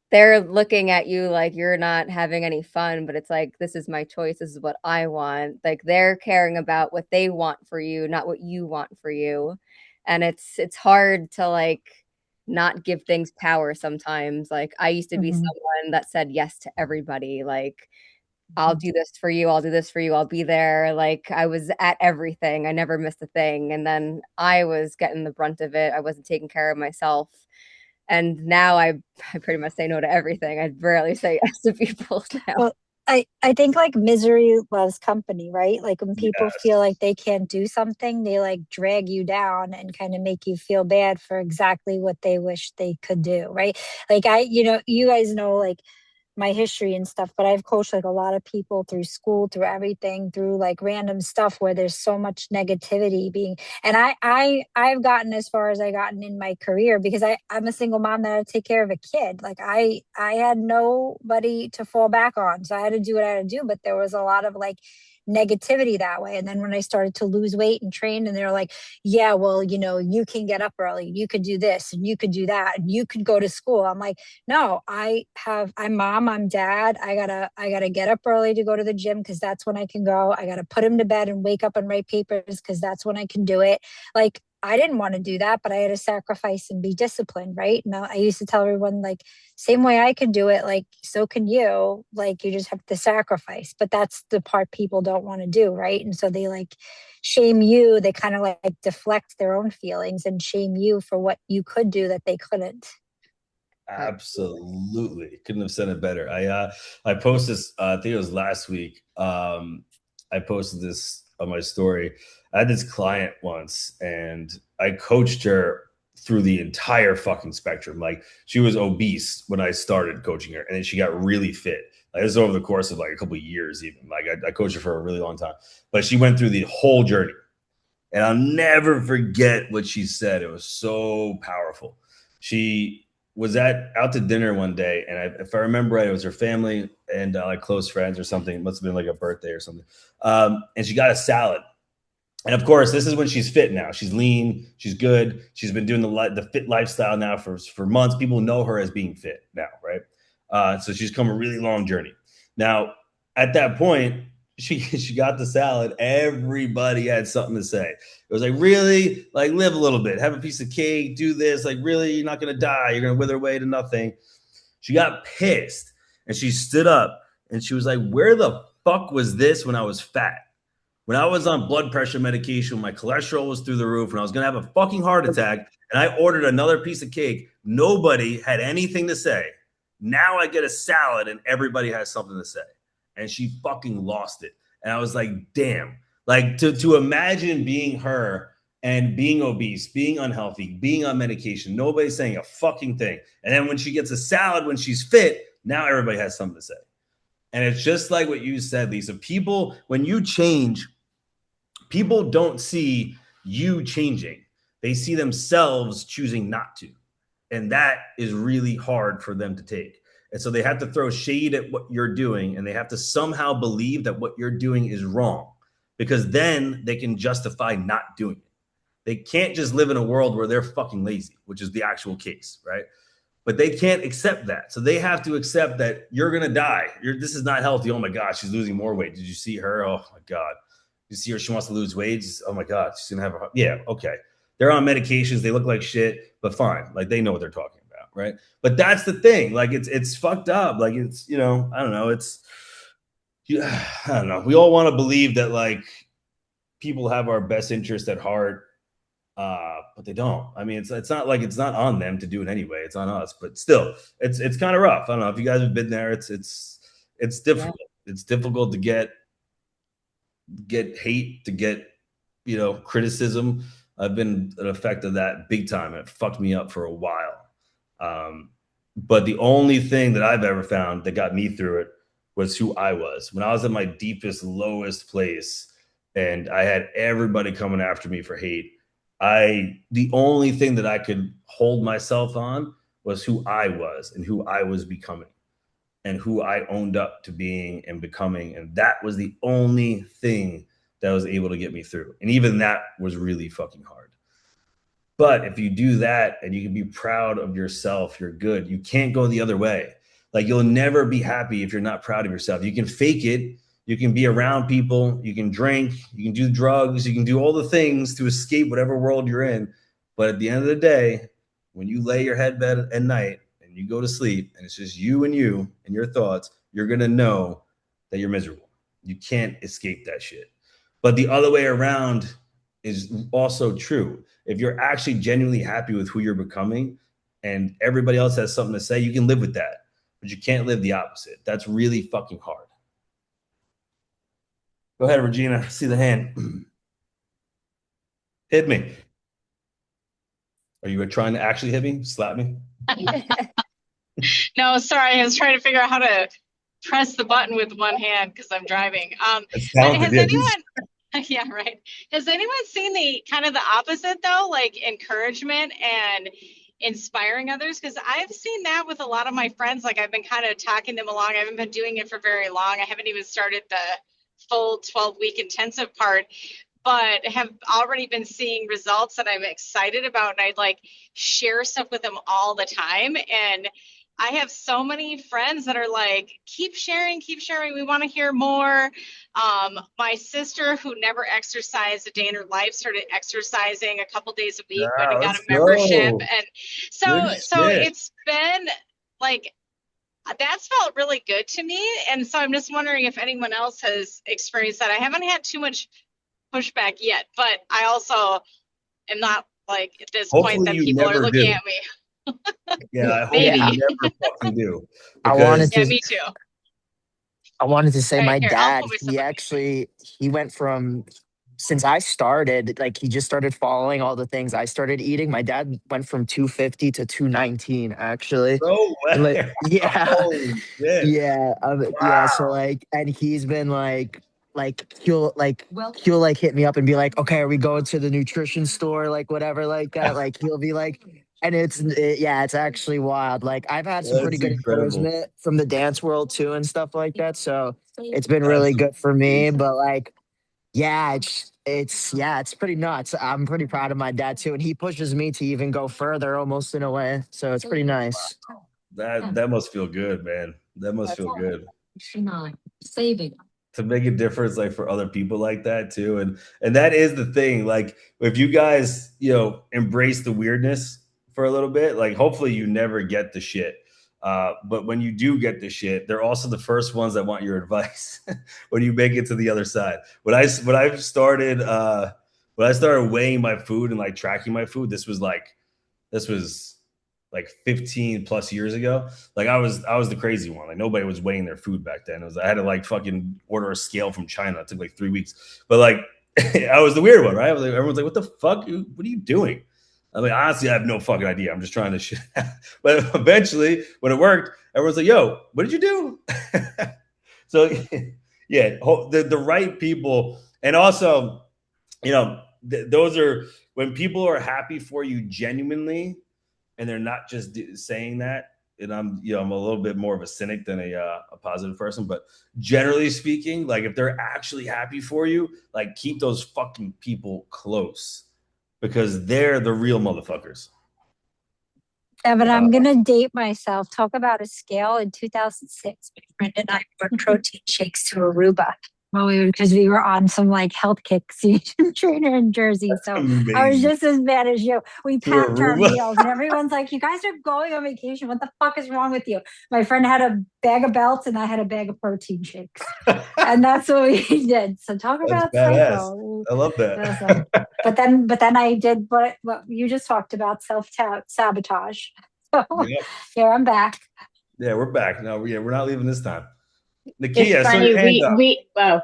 they're looking at you like you're not having any fun, but it's like, this is my choice, this is what I want. Like, they're caring about what they want for you, not what you want for you. And it's hard to like not give things power sometimes. Like, I used to be someone that said yes to everybody. Like, I'll do this for you, I'll do this for you, I'll be there. Like, I was at everything, I never missed a thing. And then I was getting the brunt of it, I wasn't taking care of myself. And now I pretty much say no to everything. I rarely say yes to people now. Well, I think like misery loves company, right? Like, when people feel like they can't do something, they like drag you down and kind of make you feel bad for exactly what they wish they could do, right? Like, you guys know like my history and stuff, but I've coached like a lot of people through school, through everything, through like random stuff where there's so much negativity being, and I've gotten as far as I gotten in my career because I'm a single mom that had to take care of a kid. Like, I had nobody to fall back on. So I had to do what I had to do, but there was a lot of like negativity that way. And then when I started to lose weight and train, and they're like, yeah, well, you can get up early, you could do this and you could do that, and you could go to school. I'm like, no, I'm mom, I'm dad. I gotta get up early to go to the gym because that's when I can go. I gotta put him to bed and wake up and write papers because that's when I can do it. Like, I didn't want to do that, but I had to sacrifice and be disciplined, right? Now, I used to tell everyone, like, same way I can do it, like, so can you. Like, you just have to sacrifice. But that's the part people don't want to do, right? And so they like shame you. They kind of like deflect their own feelings and shame you for what you could do that they couldn't. Absolutely. Couldn't have said it better. I posted this, I think it was last week. I posted this on my story. I had this client once, and I coached her through the entire fucking spectrum. Like, she was obese when I started coaching her, and then she got really fit. Like, this is over the course of like a couple of years, even. Like, I coached her for a really long time, but she went through the whole journey. And I'll never forget what she said. It was so powerful. She was out to dinner one day, and if I remember right, it was her family and like close friends or something. It must have been like a birthday or something. And she got a salad, And of course, this is when she's fit now. She's lean. She's good. She's been doing the fit lifestyle now for months. People know her as being fit now, right? So she's come a really long journey. Now, at that point, she got the salad. Everybody had something to say. It was like, really, like, live a little bit, have a piece of cake, do this. Like, really, you're not gonna die. You're gonna wither away to nothing. She got pissed and she stood up and she was like, where the fuck was this when I was fat? When I was on blood pressure medication, my cholesterol was through the roof, and I was going to have a fucking heart attack, and I ordered another piece of cake. Nobody had anything to say. Now I get a salad, and everybody has something to say. And she fucking lost it. And I was like, damn. Like, to imagine being her and being obese, being unhealthy, being on medication, nobody's saying a fucking thing. And then when she gets a salad when she's fit, now everybody has something to say. And it's just like what you said, Lisa. People, when you change, people don't see you changing. They see themselves choosing not to. And that is really hard for them to take. And so they have to throw shade at what you're doing, and they have to somehow believe that what you're doing is wrong, because then they can justify not doing it. They can't just live in a world where they're fucking lazy, which is the actual case, right? But they can't accept that. So they have to accept that you're going to die. This is not healthy. Oh my God, she's losing more weight. Did you see her? Oh my God. You see her, she wants to lose weight. Oh my God, she's gonna have a, yeah, okay. They're on medications, they look like shit, but fine. Like, they know what they're talking about, right? But that's the thing. Like, it's fucked up. Like, it's, I don't know. I don't know. We all want to believe that, like, people have our best interest at heart, but they don't. I mean, it's not like, it's not on them to do it anyway. It's on us. But still, it's kind of rough. I don't know if you guys have been there. It's difficult. Yeah. It's difficult to get hate, to get, criticism. I've been an effect of that big time. It fucked me up for a while. But the only thing that I've ever found that got me through it was who I was. When I was at my deepest, lowest place and I had everybody coming after me for hate, the only thing that I could hold myself on was who I was and who I was becoming and who I owned up to being and becoming. And that was the only thing that was able to get me through. And even that was really fucking hard. But if you do that and you can be proud of yourself, you're good. You can't go the other way. Like, you'll never be happy if you're not proud of yourself. You can fake it. You can be around people. You can drink. You can do drugs. You can do all the things to escape whatever world you're in. But at the end of the day, when you lay your head bed at night and you go to sleep and it's just you and your thoughts, you're going to know that you're miserable. You can't escape that shit. But the other way around is also true. If you're actually genuinely happy with who you're becoming and everybody else has something to say, you can live with that, but you can't live the opposite. That's really fucking hard. Go ahead, Regina. I see the hand. Hit me. Are you trying to actually hit me? Slap me? No, sorry. I was trying to figure out how to press the button with one hand because I'm driving. Has anyone, yeah, right. Has anyone seen the kind of the opposite though, like encouragement and inspiring others? Because I've seen that with a lot of my friends. Like, I've been kind of talking them along. I haven't been doing it for very long. I haven't even started the full 12-week intensive part, but have already been seeing results that I'm excited about. And I'd like share stuff with them all the time. And I have so many friends that are like, keep sharing. We want to hear more. My sister, who never exercised a day in her life, started exercising a couple days a week when I got a membership. And so it's been like, that's felt really good to me. And so I'm just wondering if anyone else has experienced that. I haven't had too much pushback yet, but I also am not like at this point that people are looking at me. Yeah, I hope you never fucking do. Me too. I wanted to say my dad, he went from, since I started, like, he just started following all the things I started eating. My dad went from 250 to 219, actually. Oh, like, yeah. Holy shit. Yeah. Yeah. So, like, and he's been he'll hit me up and be like, okay, are we going to the nutrition store? Like, whatever, like that. Like, he'll be like, and it's actually wild. Like, I've had some pretty good encouragement from the dance world too and stuff like that. So it's been really good for me. But like, yeah, it's pretty nuts. I'm pretty proud of my dad too, and he pushes me to even go further, almost in a way. So it's pretty nice. That must feel good, man. That must That's feel good Saving. to make a difference, like for other people like that too. And that is the thing. Like if you guys, embrace the weirdness for a little bit, like hopefully you never get the shit. But when you do get the shit, they're also the first ones that want your advice when you make it to the other side. When I started weighing my food and like tracking my food, this was like 15 plus years ago. Like I was the crazy one. Like nobody was weighing their food back then. I had to like fucking order a scale from China. It took like 3 weeks. But like I was the weird one, right? I was like, everyone's like, what the fuck? What are you doing? I mean, honestly, I have no fucking idea. I'm just trying to shit. But eventually, when it worked, everyone's like, yo, what did you do? So yeah, the right people. And also, those are when people are happy for you genuinely, and they're not just saying that. And I'm a little bit more of a cynic than a positive person, but generally speaking, like if they're actually happy for you, like keep those fucking people close because they're the real motherfuckers. Evan, I'm going to date myself. Talk about a scale. In 2006, my friend and I brought protein shakes to Aruba. Well, because we were on some like health kick season trainer in Jersey. That's so amazing. I was just as bad as you. We To packed our Aruba? meals and everyone's like, you guys are going on vacation. What the fuck is wrong with you? My friend had a bag of belts and I had a bag of protein shakes. And that's what we did. So talk That's about badass. psycho. I love that. Awesome. But then I did what you just talked about, self-sabotage. So Yep. here I'm back. Yeah, we're back. No, we're not leaving this time. It's Nakia, so funny. your hand up.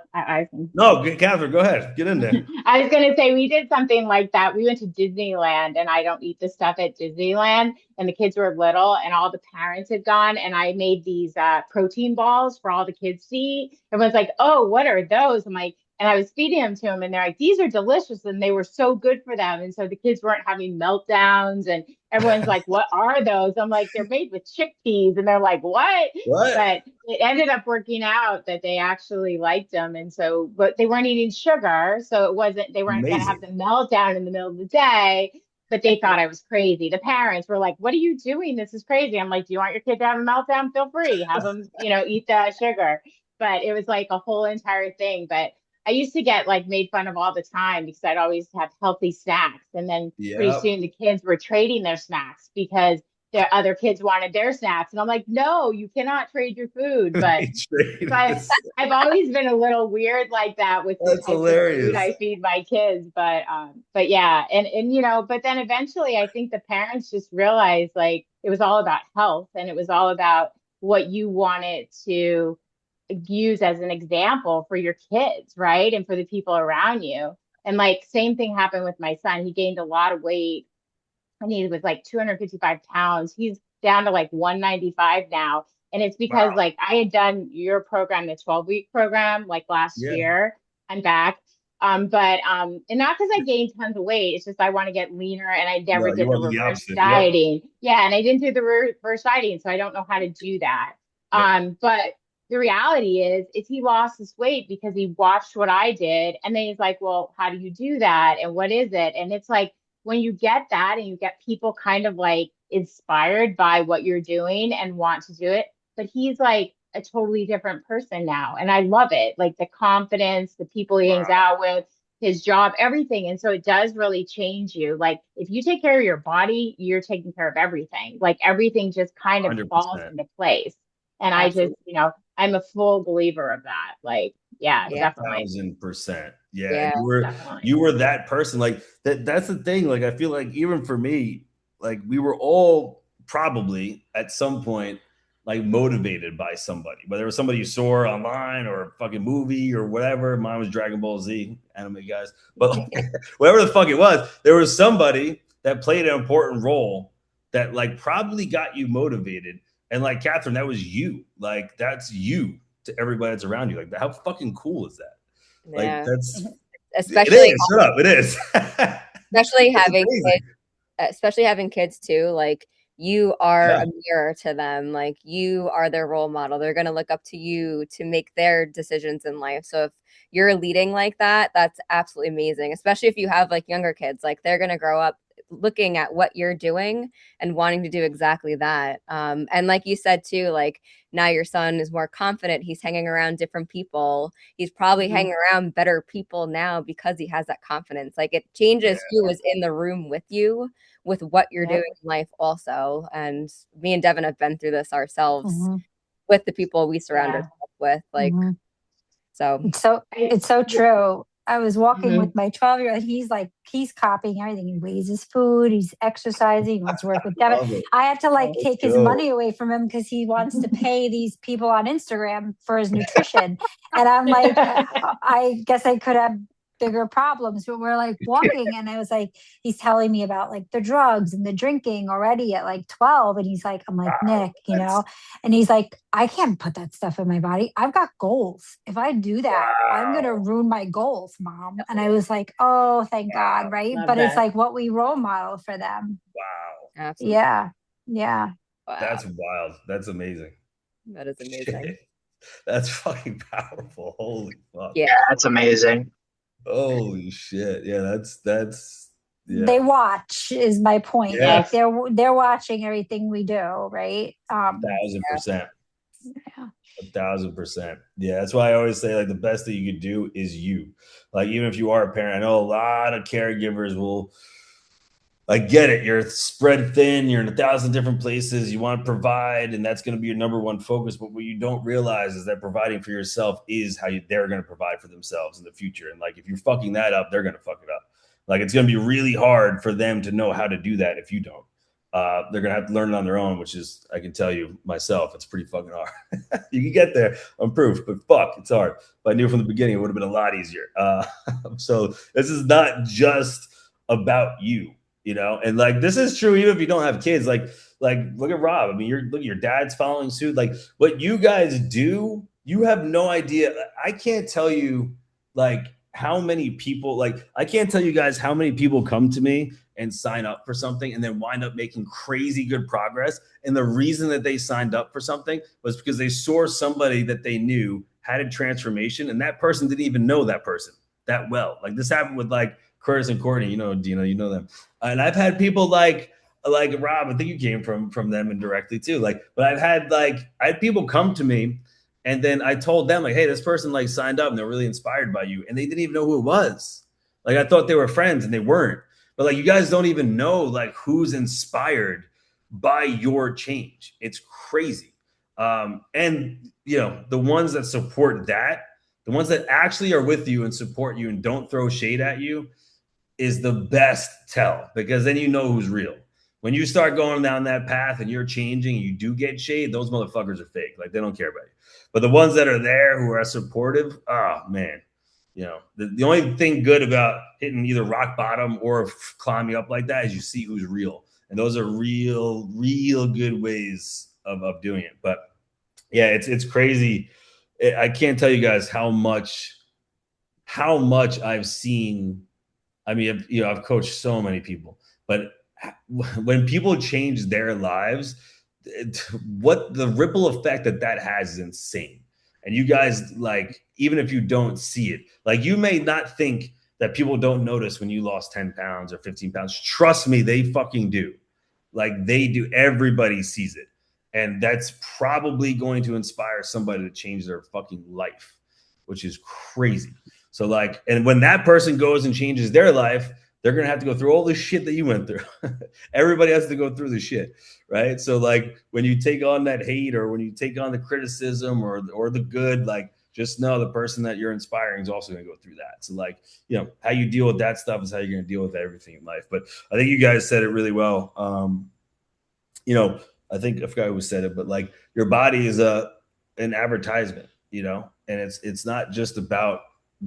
No, Catherine, go ahead. Get in there. I was gonna say we did something like that. We went to Disneyland, and I don't eat the stuff at Disneyland. And the kids were little, and all the parents had gone. And I made these protein balls for all the kids to eat. Everyone's like, "Oh, what are those?" I'm like, and I was feeding them to them, and they're like, "These are delicious," and they were so good for them. And so the kids weren't having meltdowns, and everyone's like, "What are those?" I'm like, "They're made with chickpeas," and they're like, "What?" What? But it ended up working out that they actually liked them. And so, but they weren't eating sugar. So they weren't going to have Amazing. the meltdown in the middle of the day, but they thought I was crazy. The parents were like, "What are you doing? This is crazy." I'm like, "Do you want your kid to have a meltdown? Feel free. Have them, eat the sugar." But it was like a whole entire thing. But I used to get like made fun of all the time because I'd always have healthy snacks. And then pretty Yep. soon the kids were trading their snacks because the other kids wanted their snacks. And I'm like, "No, you cannot trade your food." But I've always been a little weird like that with the That's types of food hilarious. I feed my kids. But yeah, and but then eventually I think the parents just realized like it was all about health and it was all about what you wanted to use as an example for your kids, right? And for the people around you. And like same thing happened with my son. He gained a lot of weight and he was like 255 pounds. He's down to like 195 now. And it's because Wow. like I had done your program, the 12-week program, like last Yeah. year. I'm back. And not because I gained tons of weight. It's just I want to get leaner and I never No, you did the want to do the reverse opposite. Yep. dieting. Yeah, and I didn't do the reverse dieting, so I don't know how to do that. Yep. But the reality is he lost his weight because he watched what I did. And then he's like, "Well, how do you do that? And what is it?" And it's like, when you get that and you get people kind of like inspired by what you're doing and want to do it, but he's like a totally different person now. And I love it. Like the confidence, the people he hangs Wow. out with, his job, everything. And so it does really change you. Like if you take care of your body, you're taking care of everything. Like everything just kind of falls 100%. into place. And I just, Absolutely. I'm a full believer of that. Like, yeah, Yeah. definitely. 1,000%. Yeah. Yeah. Definitely. You were that person. Like that's the thing. Like I feel like even for me, like we were all probably at some point like motivated by somebody, whether it was somebody you saw online or a fucking movie or whatever. Mine was Dragon Ball Z, anime guys. But whatever the fuck it was, there was somebody that played an important role that like probably got you motivated. And like Catherine, that was you. Like that's you to everybody that's around you. Like how fucking cool is that? Like Yeah. that's it Especially is. Shut up. It is. especially It's having amazing. kids, especially having kids too. Like you are Yeah. a mirror to them. Like you are their role model. They're going to look up to you to make their decisions in life. So if you're leading like that, that's absolutely amazing. Especially if you have like younger kids, like they're going to grow up looking at what you're doing and wanting to do exactly that. And like you said too, like now your son is more confident. He's hanging around different people. He's probably hanging around better people now because he has that confidence. Like it Yeah. changes who is in the room with you with what you're Yep. doing in life also. And me and Devin have been through this ourselves hmm with the people we surround Yeah. ourselves with. Like, hmm so I, It's so true. I was walking Mhm. with my 12-year-old. He's copying everything. He weighs his food. He's exercising. He wants to work with Devin. Love it. I had to like Let's take his go. money away from him because he wants to pay these people on Instagram for his nutrition. And I'm like, I guess I could have bigger problems. But we're like walking, and I was like, he's telling me about like the drugs and the drinking already at like 12. And he's like, I'm like, Wow. Nick, and he's like, I can't put that stuff in my body. I've got goals. If I do that, I'm going to Wow. ruin my goals, mom. And I was like, oh, thank God. Wow. Right. love But it's that. like what we role model for them. Wow. absolutely. Yeah. Yeah. Wow. That's wild. That's amazing. That is amazing. That's fucking powerful. Holy fuck. Yeah. That's amazing. Holy shit. Yeah, that's They yeah. watch is my point. Yeah. Like Yes. they're watching everything we do. Right. 1,000%. Yeah. 1,000%. Yeah, that's why I always say like the best thing you could do is you. Like even if you are a parent, I know a lot of caregivers will. I get it. You're spread thin. You're in 1,000 different places. You want to provide, and that's going to be your number one focus. But what you don't realize is that providing for yourself is how they're going to provide for themselves in the future. And like if you're fucking that up, they're going to fuck it up. Like it's going to be really hard for them to know how to do that if you don't. They're going to have to learn it on their own, which is, I can tell you myself, it's pretty fucking hard. You can get there, I'm proof, but fuck, it's hard. If I knew from the beginning, it would have been a lot easier. So this is not just about you, and like this is true even if you don't have kids. Like look at Rob. I mean, your dad's following suit. Like what you guys do, you have no idea. I can't tell you like how many people, like I can't tell you guys how many people come to me and sign up for something and then wind up making crazy good progress. And the reason that they signed up for something was because they saw somebody that they knew had a transformation, and that person didn't even know that person that well. Like this happened with like Curtis and Courtney, Dina, you know them. And I've had people like Rob, I think you came from them indirectly too. But I had people come to me, and then I told them like, hey, this person like signed up and they're really inspired by you, and they didn't even know who it was. Like I thought they were friends and they weren't. But like you guys don't even know like who's inspired by your change. It's crazy. And the ones that support that, the ones that actually are with you and support you and don't throw shade at you, is the best tell, because then you know who's real. When you start going down that path and you're changing and you do get shade, those motherfuckers are fake. Like they don't care about you. But the ones that are there who are supportive, oh man, the only thing good about hitting either rock bottom or climbing up like that is you see who's real. And those are real, real good ways of doing it. But yeah, it's crazy. I can't tell you guys how much I've seen. I mean, I've coached so many people, but when people change their lives, what the ripple effect that has is insane. And you guys, like, even if you don't see it, like, you may not think that people don't notice when you lost 10 pounds or 15 pounds. Trust me, they fucking do. Like, they do. Everybody sees it. And that's probably going to inspire somebody to change their fucking life, which is crazy. So like, and when that person goes and changes their life, they're going to have to go through all the shit that you went through. Everybody has to go through the shit. Right. So like when you take on that hate or when you take on the criticism or the good, like just know the person that you're inspiring is also going to go through that. So like, how you deal with that stuff is how you're going to deal with everything in life. But I think you guys said it really well. I think I forgot who said it, but like your body is an advertisement, and it's not just about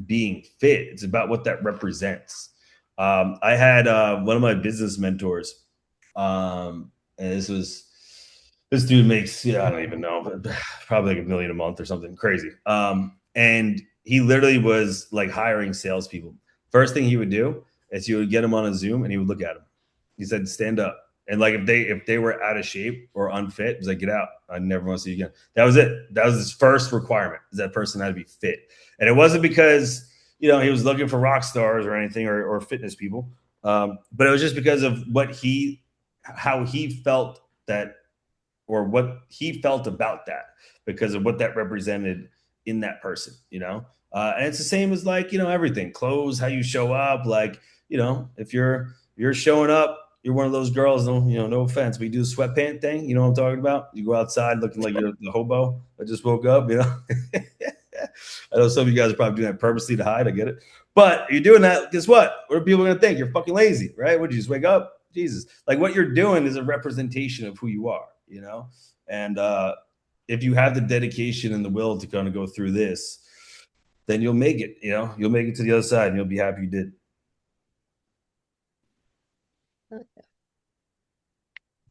being fit. It's about what that represents. I had one of my business mentors, and this dude makes, I don't even know, but probably like $1 million a month or something crazy. And he literally was like hiring salespeople. First thing he would do is he would get him on a Zoom and he would look at him. He said, stand up. And like if they were out of shape or unfit, it was like, get out. I never want to see you again. That was it. That was his first requirement, is that person had to be fit. And it wasn't because, you know, he was looking for rock stars or anything, or fitness people. But it was just because of how he felt that, or what he felt about that, because of what that represented in that person, you know? And it's the same as, like, you know, everything, clothes, how you show up. Like, you know, if you're showing up, you're one of those girls, no, you know, no offense, but you do the sweatpant thing, you know what I'm talking about? You go outside looking like you're the hobo that just woke up, you know? I know some of you guys are probably doing that purposely to hide. I get it. But you're doing that, guess what? What are people going to think? You're fucking lazy, right? Would you just wake up? Jesus. Like, what you're doing is a representation of who you are, you know? And if you have the dedication and the will to kind of go through this, then you'll make it, you know? You'll make it to the other side and you'll be happy you did.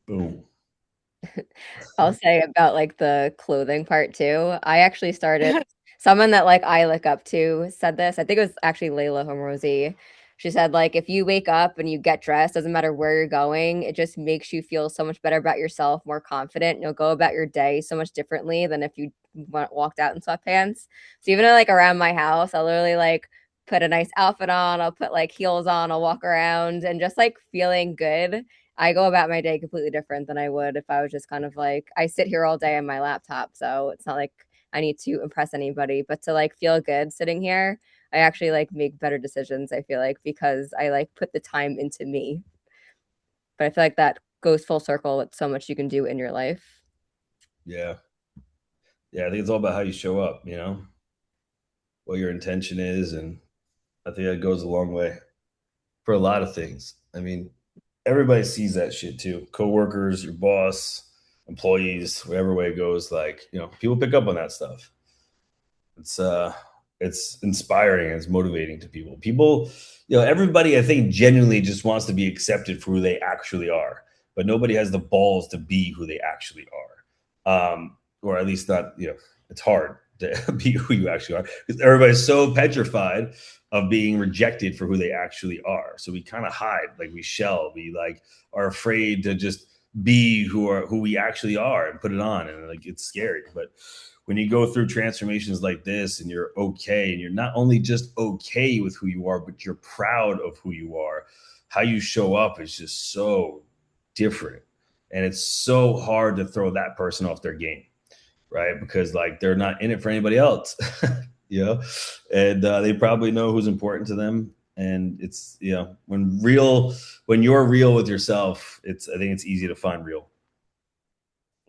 Boom. I'll say about like the clothing part too. I actually started someone that like I look up to said this. I think it was actually Layla Homrosi. She said like if you wake up and you get dressed, doesn't matter where you're going, it just makes you feel so much better about yourself, more confident. You'll go about your day so much differently than if you walked out in sweatpants. So even like around my house, I'll literally like put a nice outfit on, I'll put like heels on, I'll walk around and just like feeling good. I go about my day completely different than I would if I was just kind of like I sit here all day on my laptop, so it's not like I need to impress anybody, but to like feel good sitting here, I actually like make better decisions, I feel like, because I like put the time into me. But I feel like that goes full circle with so much you can do in your life. Yeah. Yeah. I think it's all about how you show up, you know, what your intention is. And I think that goes a long way for a lot of things. I mean, everybody sees that shit too. Coworkers, your boss, employees, whatever way it goes, like, you know, people pick up on that stuff. It's it's inspiring and it's motivating to people. People, you know, everybody I think genuinely just wants to be accepted for who they actually are, but nobody has the balls to be who they actually are. Or at least not, you know, it's hard to be who you actually are because everybody's so petrified of being rejected for who they actually are. So we kind of hide, like we shell, we like are afraid to just be who we actually are and put it on, and like it's scary. But when you go through transformations like this and you're okay, and you're not only just okay with who you are, but you're proud of who you are, how you show up is just so different. And it's so hard to throw that person off their game, right? Because like they're not in it for anybody else, you know, and they probably know who's important to them. And it's, you know, when you're real with yourself, I think it's easy to find real.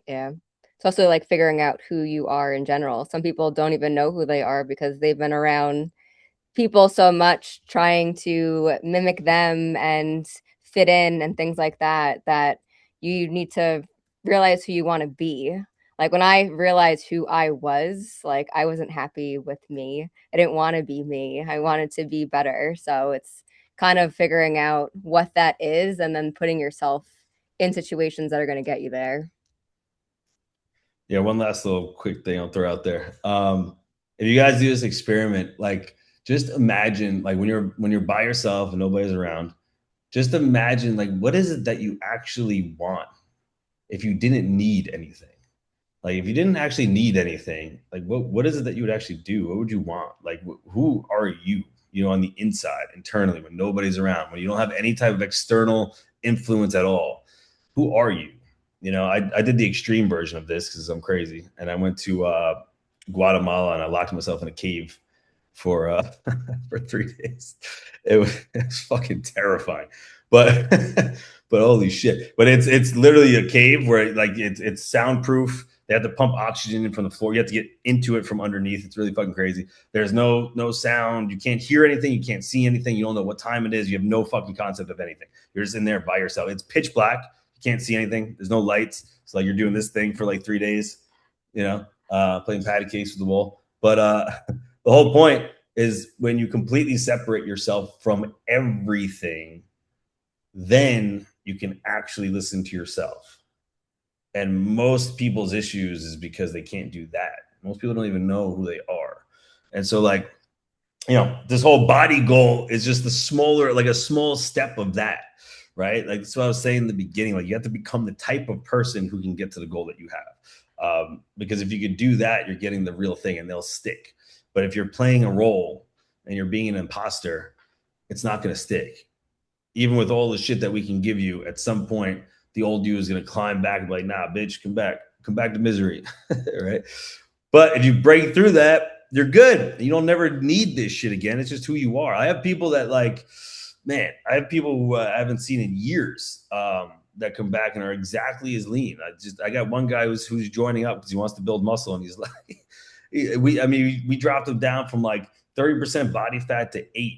Yeah. It's also like figuring out who you are in general. Some people don't even know who they are because they've been around people so much trying to mimic them and fit in and things like that, that you need to realize who you want to be. Like when I realized who I was, like I wasn't happy with me. I didn't want to be me. I wanted to be better. So it's kind of figuring out what that is and then putting yourself in situations that are going to get you there. Yeah, one last little quick thing I'll throw out there. If you guys do this experiment, like just imagine like when you're by yourself and nobody's around, just imagine like what is it that you actually want if you didn't need anything? Like if you didn't actually need anything, like what is it that you would actually do? What would you want? Like who are you? You know, on the inside, internally, when nobody's around, when you don't have any type of external influence at all, who are you? You know, I did the extreme version of this because I'm crazy, and I went to Guatemala and I locked myself in a cave for for 3 days. It was fucking terrifying, but but holy shit! But it's literally a cave where like it's soundproof. They have to pump oxygen in from the floor. You have to get into it from underneath. It's really fucking crazy. There's no sound. You can't hear anything. You can't see anything. You don't know what time it is. You have no fucking concept of anything. You're just in there by yourself. It's pitch black. You can't see anything. There's no lights. It's like you're doing this thing for like 3 days, you know, playing patty cakes with the wall. But the whole point is when you completely separate yourself from everything, then you can actually listen to yourself. And most people's issues is because they can't do that. Most people don't even know who they are. And so like, you know, this whole body goal is just the smaller, like a small step of that, right? Like that's what I was saying in the beginning. Like you have to become the type of person who can get to the goal that you have. Because if you could do that, you're getting the real thing and they'll stick. But if you're playing a role and you're being an imposter, it's not going to stick. Even with all the shit that we can give you, at some point, the old you is going to climb back and be like, nah, bitch, come back to misery. Right. But if you break through that, you're good. You don't never need this shit again. It's just who you are. I have people that like, man, I have people who I haven't seen in years that come back and are exactly as lean. I got one guy who's joining up because he wants to build muscle, and he's like, we dropped him down from like 30% body fat to 8.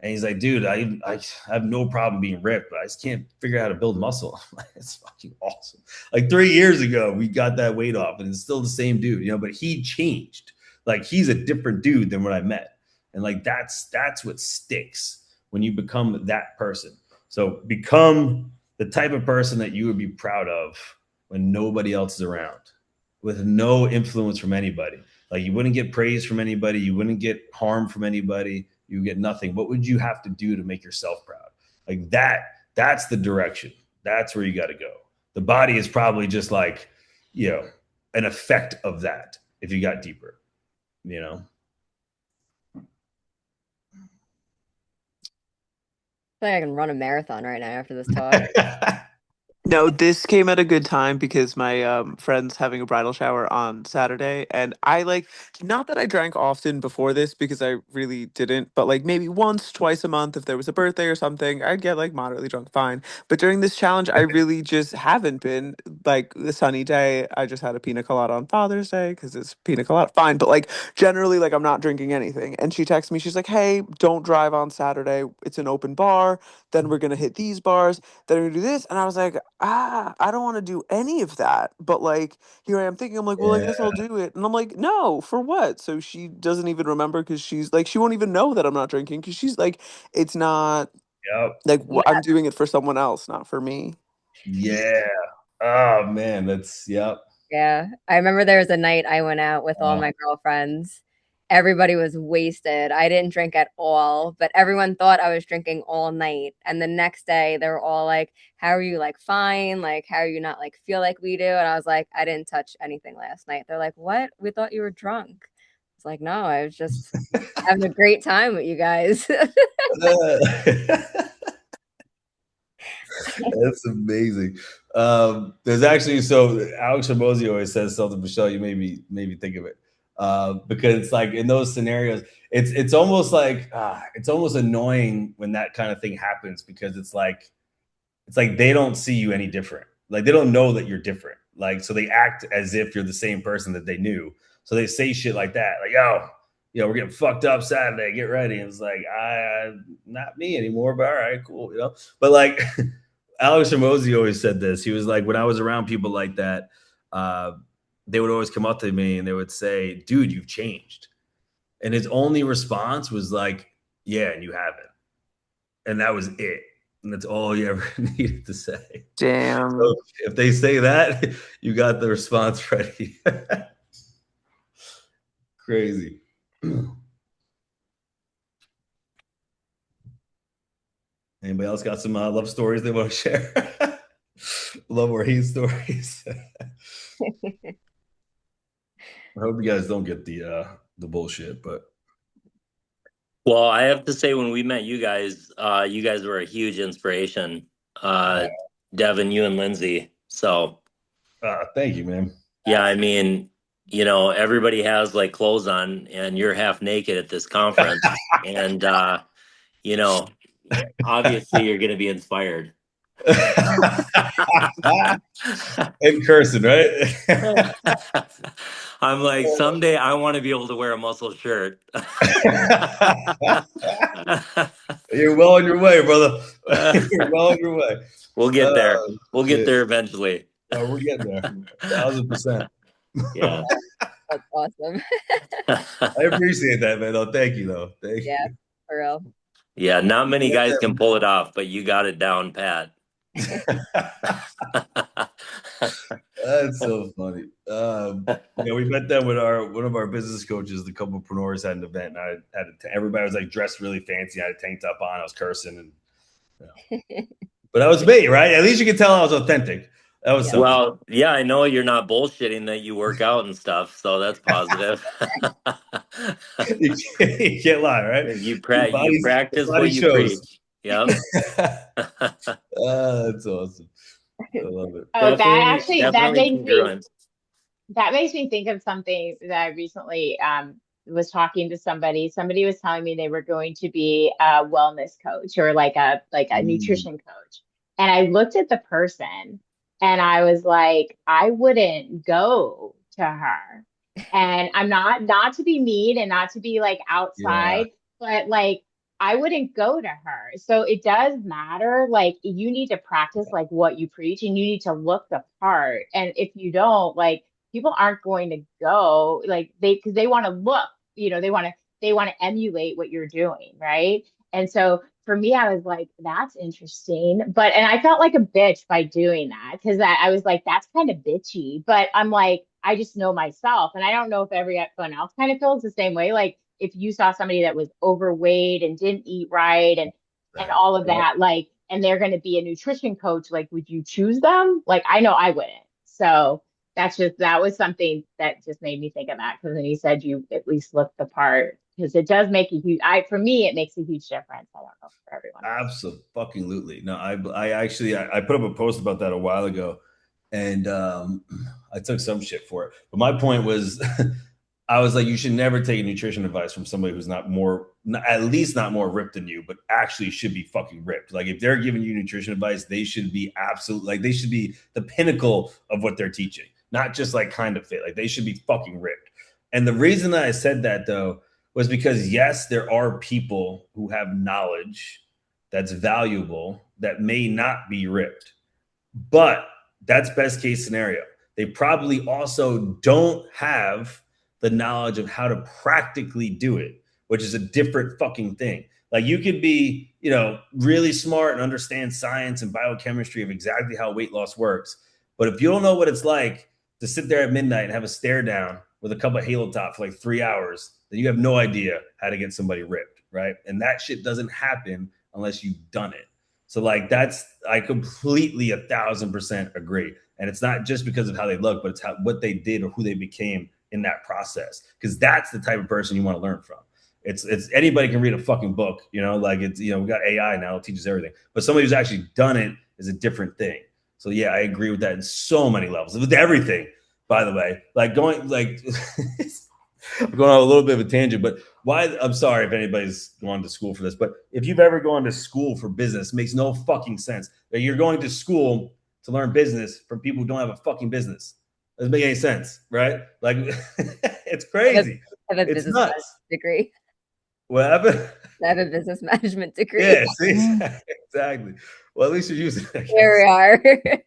And he's like, dude, I have no problem being ripped, but I just can't figure out how to build muscle. It's fucking awesome. Like 3 years ago, we got that weight off, and it's still the same dude, but he changed. Like he's a different dude than when I met. And like that's what sticks when you become that person. So become the type of person that you would be proud of when nobody else is around, with no influence from anybody. Like you wouldn't get praise from anybody, you wouldn't get harm from anybody, you get nothing. What would you have to do to make yourself proud? Like that's the direction. That's where you got to go. The body is probably just like, an effect of that if you got deeper, I think I can run a marathon right now after this talk. No, this came at a good time because my friend's having a bridal shower on Saturday, and I like not that I drank often before this because I really didn't, but like maybe once, twice a month if there was a birthday or something, I'd get like moderately drunk, fine. But during this challenge, I really just haven't been. Like the sunny day, I just had a pina colada on Father's Day because it's pina colada, fine. But like generally, like I'm not drinking anything. And she texts me, she's like, "Hey, don't drive on Saturday. It's an open bar. Then we're gonna hit these bars. Then we're gonna do this." And I was like, I don't want to do any of that. But like, here I am thinking, I'm like, well, I Yeah. guess I'll do it. And I'm like, no, for what? So she doesn't even remember because she's like, she won't even know that I'm not drinking because she's like, it's not Yep. like Yeah. I'm doing it for someone else, not for me. Yeah. Oh man, that's yep. Yeah. I remember there was a night I went out with all my girlfriends. Everybody was wasted. I didn't drink at all, but everyone thought I was drinking all night. And the next day they were all like, "How are you, like, fine? Like, how are you not like feel like we do?" And I was like, "I didn't touch anything last night." They're like, "What? We thought you were drunk." It's like, "No, I was just having a great time with you guys." That's amazing. There's actually Alex Hormozy always says something, Michelle, you maybe think of it. Because it's like in those scenarios, it's almost like it's almost annoying when that kind of thing happens because it's like they don't see you any different. Like they don't know that you're different. Like so they act as if you're the same person that they knew. So they say shit like that, like, "Yo, we're getting fucked up Saturday. Get ready." And it's like, not me anymore, but all right, cool, But like Alex Hormozy always said this. He was like, when I was around people like that, uh, they would always come up to me and they would say, "Dude, you've changed." And his only response was like, "Yeah, and you haven't." And that was it. And that's all you ever needed to say. Damn. So if they say that, you got the response ready. Crazy. Anybody else got some love stories they want to share? Love or hate stories? I hope you guys don't get the bullshit, but Well, I have to say, when we met you guys were a huge inspiration. Devin, you and Lindsay. So, thank you, man. yeah, I mean, everybody has like clothes on, and you're half naked at this conference, and you know, obviously, you're going to be inspired. In person, right? I'm like, someday I want to be able to wear a muscle shirt. You're well on your way, brother. You're well on your way. We'll get there. We'll get there eventually. We're getting there. 1,000%. Yeah. That's awesome. I appreciate that, man. Though, thank you, though. Thank Yeah, you. for real. Yeah, not many guys can pull it off, but you got it down pat. That's so funny. We met them with one of our business coaches. The couplepreneurs had an event, and I had everybody was like dressed really fancy. I had a tank top on. I was cursing, and But that was me, right? At least you could tell I was authentic. That was Yeah. something. Well, yeah, I know you're not bullshitting that you work out and stuff, so that's positive. You can't lie, right? You The practice body what you shows. preach. Yep. That's awesome. I love it. Oh, that Definitely, actually definitely congruent. that makes me think of something that I recently was talking to somebody. Somebody was telling me they were going to be a wellness coach or like a Mm, nutrition coach. And I looked at the person and I was like, I wouldn't go to her. And I'm not to be mean and not to be like yeah. outside, but like I wouldn't go to her. So it does matter. Like you need to practice like what you preach and you need to look the part. And if you don't, like people aren't going to go like because they want to look, they want to emulate what you're doing, right? And so for me, I was like, that's interesting. And I felt like a bitch by doing that because I was like, that's kind of bitchy. But I'm like, I just know myself. And I don't know if everyone else kind of feels the same way. Like if you saw somebody that was overweight and didn't eat right and all of Yep. that, like, and they're going to be a nutrition coach, like, would you choose them? Like, I know I wouldn't. So that was something that just made me think of that because then he said you at least look the part because it does make a huge for me it makes a huge difference. I don't know for everyone else. Absolutely. No, I actually I put up a post about that a while ago, and I took some shit for it. But my point was, I was like, you should never take nutrition advice from somebody who's at least not more ripped than you, but actually should be fucking ripped. Like if they're giving you nutrition advice, they should be like they should be the pinnacle of what they're teaching, not just like kind of fit. Like they should be fucking ripped. And the reason that I said that though was because yes, there are people who have knowledge that's valuable that may not be ripped. But that's best case scenario. They probably also don't have the knowledge of how to practically do it, which is a different fucking thing. Like you could be, really smart and understand science and biochemistry of exactly how weight loss works. But if you don't know what it's like to sit there at midnight and have a stare down with a cup of Halo Top for like 3 hours, then you have no idea how to get somebody ripped, right? And that shit doesn't happen unless you've done it. So like I completely 1,000% agree. And it's not just because of how they look, but it's what they did or who they became in that process. Because that's the type of person you want to learn from. It's anybody can read a fucking book, like it's we got AI now, it teaches everything. But somebody who's actually done it is a different thing. So yeah, I agree with that in so many levels. With everything, by the way. Like going like I'm going on a little bit of a tangent, but why? I'm sorry if anybody's gone to school for this, but if you've ever gone to school for business, it makes no fucking sense that you're going to school to learn business from people who don't have a fucking business. Doesn't make any sense, right? Like, it's crazy. I have a It's business nuts. degree. What happened? I have a business management degree. Yeah, see, exactly. Well, at least you're using it, I Here guess. we are.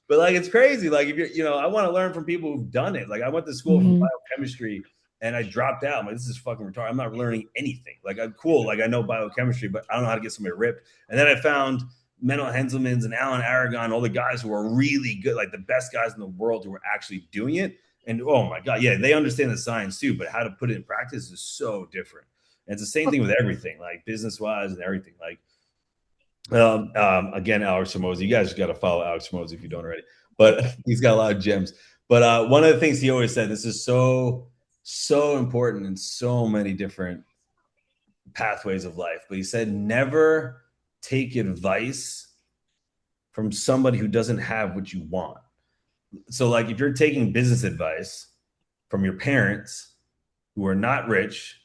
But like, it's crazy. Like, if I want to learn from people who've done it. Like, I went to school for biochemistry and I dropped out. I'm like, this is fucking retarded. I'm not learning anything. Like, I'm cool. Like, I know biochemistry, but I don't know how to get somebody ripped. And then I found Menno Henselmans and Alan Aragon, all the guys who are really good, like the best guys in the world who are actually doing it. And oh my God, yeah, they understand the science too, but how to put it in practice is so different. And it's the same thing with everything, like business wise and everything. Like, again, Alex Hormozy. You guys got to follow Alex Hormozy if you don't already. But he's got a lot of gems. But one of the things he always said, this is so important in so many different pathways of life. But he said, never take advice from somebody who doesn't have what you want. So, like, if you're taking business advice from your parents who are not rich,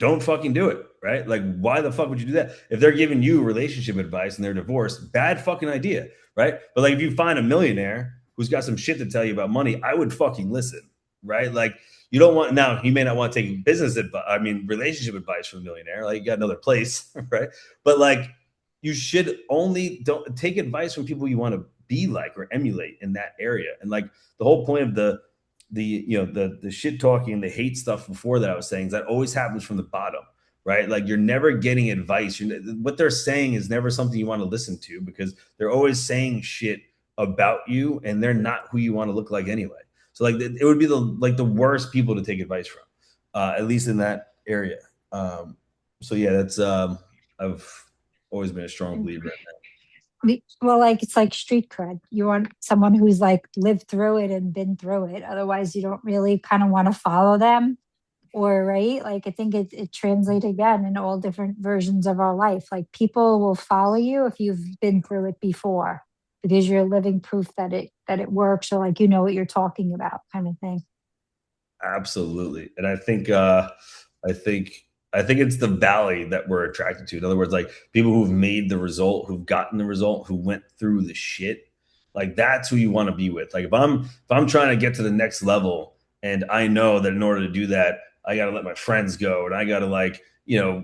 don't fucking do it, right? Like, why the fuck would you do that? If they're giving you relationship advice and they're divorced, bad fucking idea, right? But like, if you find a millionaire who's got some shit to tell you about money, I would fucking listen, right? Like, you don't want, now he may not want to take business advice, relationship advice from a millionaire, like you got another place, right? But like, you should only don't take advice from people you want to be like or emulate in that area. And like, the whole point of the shit talking and the hate stuff before that I was saying is that always happens from the bottom, right? Like, you're never getting advice. What they're saying is never something you want to listen to because they're always saying shit about you and they're not who you want to look like anyway. So like, it would be the worst people to take advice from, at least in that area. So yeah, that's I've always been a strong believer in that. Well, like it's like street cred. You want someone who's like lived through it and been through it. Otherwise, you don't really kind of want to follow them. Or right, like I think it translates again in all different versions of our life. Like people will follow you if you've been through it before, because you're living proof that it works, or like you know what you're talking about, kind of thing. Absolutely. And I think I think it's the valley that we're attracted to. In other words, like people who've made the result, who've gotten the result, who went through the shit. Like that's who you want to be with. Like if I'm trying to get to the next level and I know that in order to do that, I got to let my friends go and I got to like,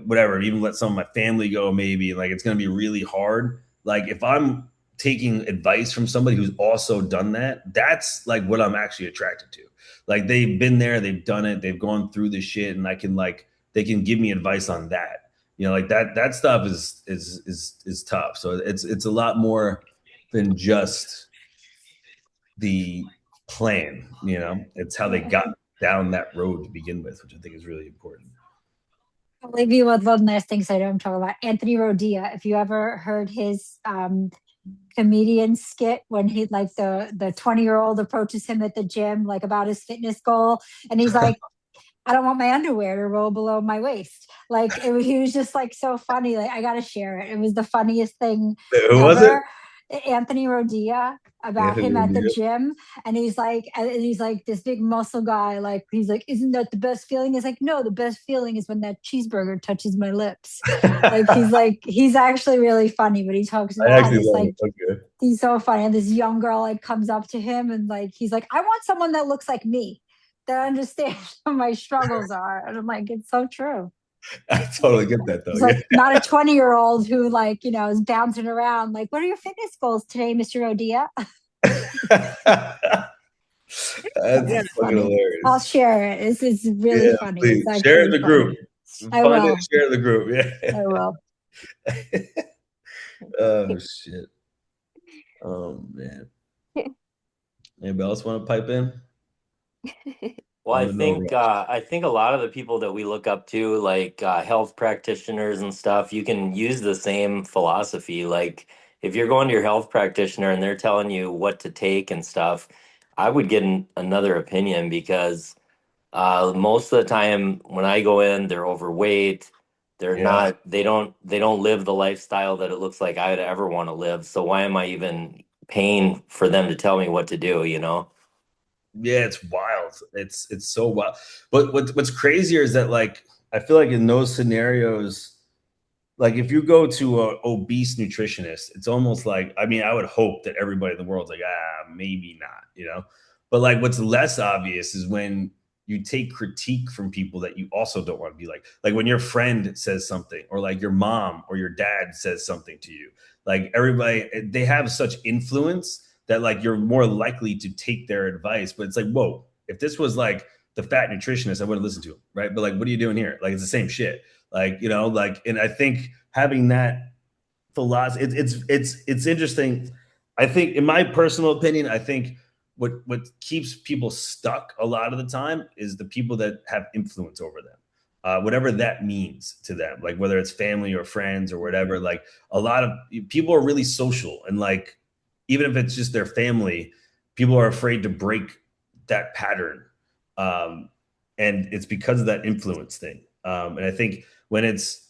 whatever, even let some of my family go maybe, like it's going to be really hard. Like if I'm taking advice from somebody who's also done that, that's like what I'm actually attracted to. Like they've been there, they've done it, they've gone through the shit, and I can like they can give me advice on that. Like that stuff is tough. So it's a lot more than just the plan. It's how they Yeah. got down that road to begin with, which I think is really important. I'll leave you with one last thing, so I know I'm talking about Anthony Rodia. If you ever heard his comedian skit when he like the 20-year-old approaches him at the gym like about his fitness goal, and he's like, I don't want my underwear to roll below my waist. Like he was just like so funny. Like I gotta share it. It was the funniest thing Who was it? ever. Anthony Rodia, about Anthony him at the Rodia. gym, and he's like this big muscle guy. Like he's like, isn't that the best feeling? It's like, no, the best feeling is when that cheeseburger touches my lips. He's actually really funny, but he talks I about how actually this love like it. Okay. he's so funny. And this young girl like comes up to him and like he's like, I want someone that looks like me, that understands what my struggles are. And I'm like, it's so true. I totally get that though. It's Yeah. like not a 20-year-old who like, is bouncing around. Like, what are your fitness goals today, Mr. Odia? Yeah, That's it's fucking funny. I'll hilarious. share it. This is really Yeah, funny. please It's share actually the funny. group. I Find it, will. share the group. Yeah. I will. Oh shit. Oh man. Anybody else want to pipe in? Well, I'm I in no think rush. uh, I think a lot of the people that we look up to, like health practitioners and stuff, you can use the same philosophy. Like if you're going to your health practitioner and they're telling you what to take and stuff, I would get another opinion because most of the time when I go in, they're overweight. They're Yeah. not. They don't live the lifestyle that it looks like I'd ever want to live. So why am I even paying for them to tell me what to do? You know? Yeah, it's wild. It's so wild. But what's crazier is that like I feel like in those scenarios, like if you go to a obese nutritionist, it's almost like, I mean, I would hope that everybody in the world's like, maybe not. But like what's less obvious is when you take critique from people that you also don't want to be like when your friend says something, or like your mom or your dad says something to you. Like everybody, they have such influence that like you're more likely to take their advice. But it's like, whoa, if this was like the fat nutritionist, I wouldn't listen to him, right? But like, what are you doing here? Like it's the same shit. And I think having that philosophy, it's interesting. I think, in my personal opinion, I think what keeps people stuck a lot of the time is the people that have influence over them, whatever that means to them, like whether it's family or friends or whatever. Like a lot of people are really social, and like even if it's just their family, people are afraid to break that pattern, um, and it's because of that influence thing. And I think when it's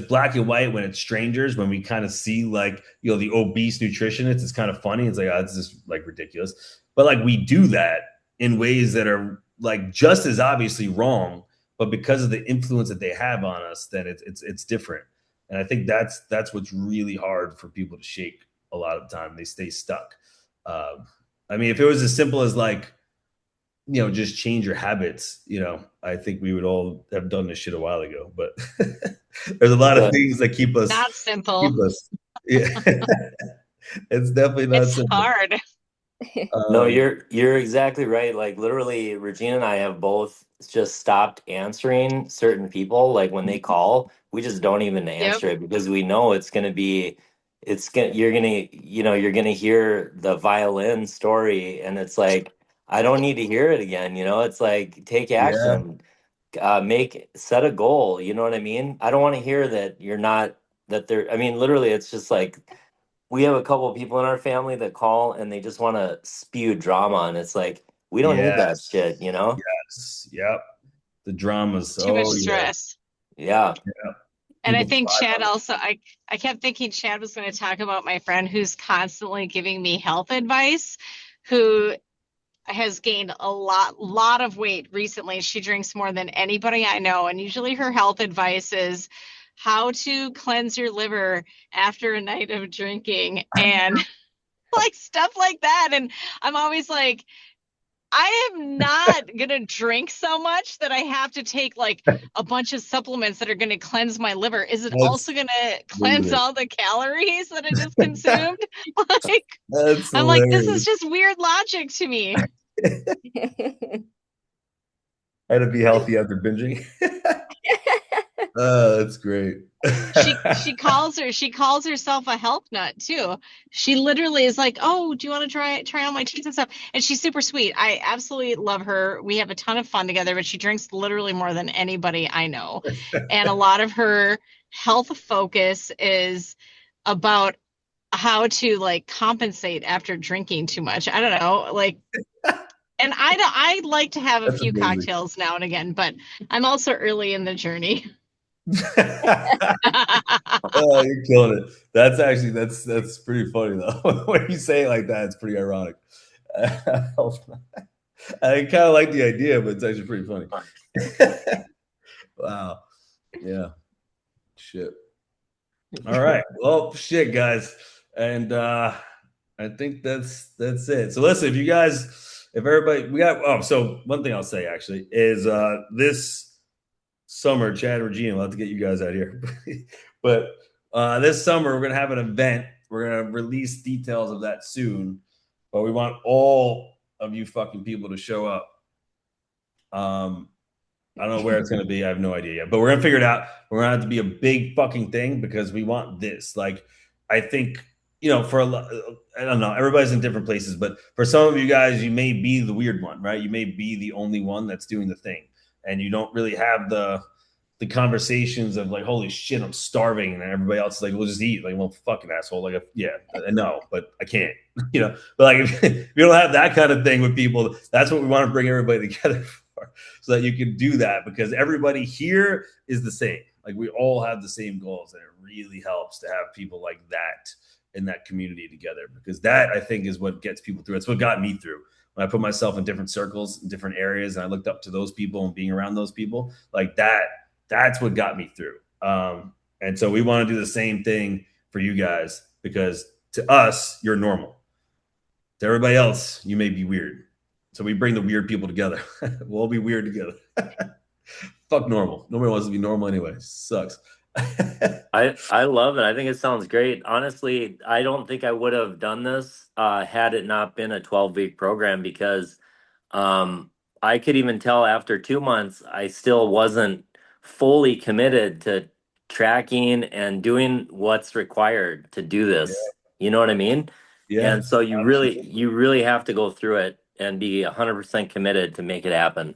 black and white, when it's strangers, when we kind of see like the obese nutritionist, it's kind of funny. It's like, oh, this is like ridiculous, but like we do that in ways that are like just as obviously wrong, but because of the influence that they have on us, then it's different. And I think that's what's really hard for people to shake. A lot of the time, they stay stuck. I mean, if it was as simple as like just change your habits, I think we would all have done this shit a while ago. But there's a lot of The things that keep us, Not simple. keep us. Yeah, it's definitely not It's simple. hard. No, Um, you're exactly right. Like literally, Regina and I have both just stopped answering certain people. Like when they call, we just don't even Yep. answer it because we know you're gonna hear the violin story, and it's like I don't need to hear it again. It's like take yeah, action, set a goal. You know what I mean? I don't want to hear that you're not that there. I mean, literally, it's just like we have a couple of people in our family that call and they just want to spew drama, and it's like we don't need that Yes. shit, you know? Yes. Yep. The dramas. Too much Oh yeah. stress. Yeah. Yeah. And I People think thrive Chad on it. also, I kept thinking Chad was going to talk about my friend who's constantly giving me health advice, who has gained a lot of weight recently. She drinks more than anybody I know. And usually her health advice is how to cleanse your liver after a night of drinking and like stuff like that. And I'm always like, I am not gonna drink so much that I have to take like a bunch of supplements that are gonna cleanse my liver. Is it also That's gonna cleanse hilarious. all the calories that I just consumed? Like, That's I'm like, this is hilarious. just weird logic to me. How to be healthy after binging. That's great. She calls herself a health nut too. She literally is like, "Oh, do you want to try on my treats and stuff?" And she's super sweet. I absolutely love her. We have a ton of fun together, but she drinks literally more than anybody I know. And a lot of her health focus is about how to like compensate after drinking too much. I don't know, like, and I like to have a That's few amazing. cocktails now and again, but I'm also early in the journey. Oh, you're killing it. That's actually that's pretty funny though. When you say it like that, it's pretty ironic. I kind of like the idea, but it's actually pretty funny. Wow. Yeah. Shit. All right. Well, shit, guys. And I think that's it. So listen, if everybody we got so one thing I'll say actually is this summer, Chad and Regina, we'll have to get you guys out here. But this summer we're gonna have an event. We're gonna release details of that soon. But we want all of you fucking people to show up. Um, I don't know where it's going to be. I have no idea yet, but we're going to figure it out. We're going to have to be a big fucking thing because we want this. Like, I think, for a lot, I don't know, everybody's in different places, but for some of you guys, you may be the weird one, right? You may be the only one that's doing the thing and you don't really have the conversations of like, holy shit, I'm starving, and everybody else is like, we'll just eat. Like, well, fucking asshole. Like, yeah, I know, but I can't. But like, if you don't have that kind of thing with people, that's what we want to bring everybody together for, so that you can do that because everybody here is the same. Like, we all have the same goals, and it really helps to have people like that in that community together because that I think is what gets people through. It's what got me through when I put myself in different circles, in different areas, and I looked up to those people and being around those people like that. That's what got me through. And so we want to do the same thing for you guys because to us, you're normal. To everybody else, you may be weird. So we bring the weird people together. We'll all be weird together. Fuck normal. Nobody wants to be normal anyway. Sucks. I love it. I think it sounds great. Honestly, I don't think I would have done this had it not been a 12-week program because um, I could even tell after 2 months I still wasn't fully committed to tracking and doing what's required to do Yeah. this. You know what I mean? Yeah. And so you really have to go through it and be 100% committed to make it happen.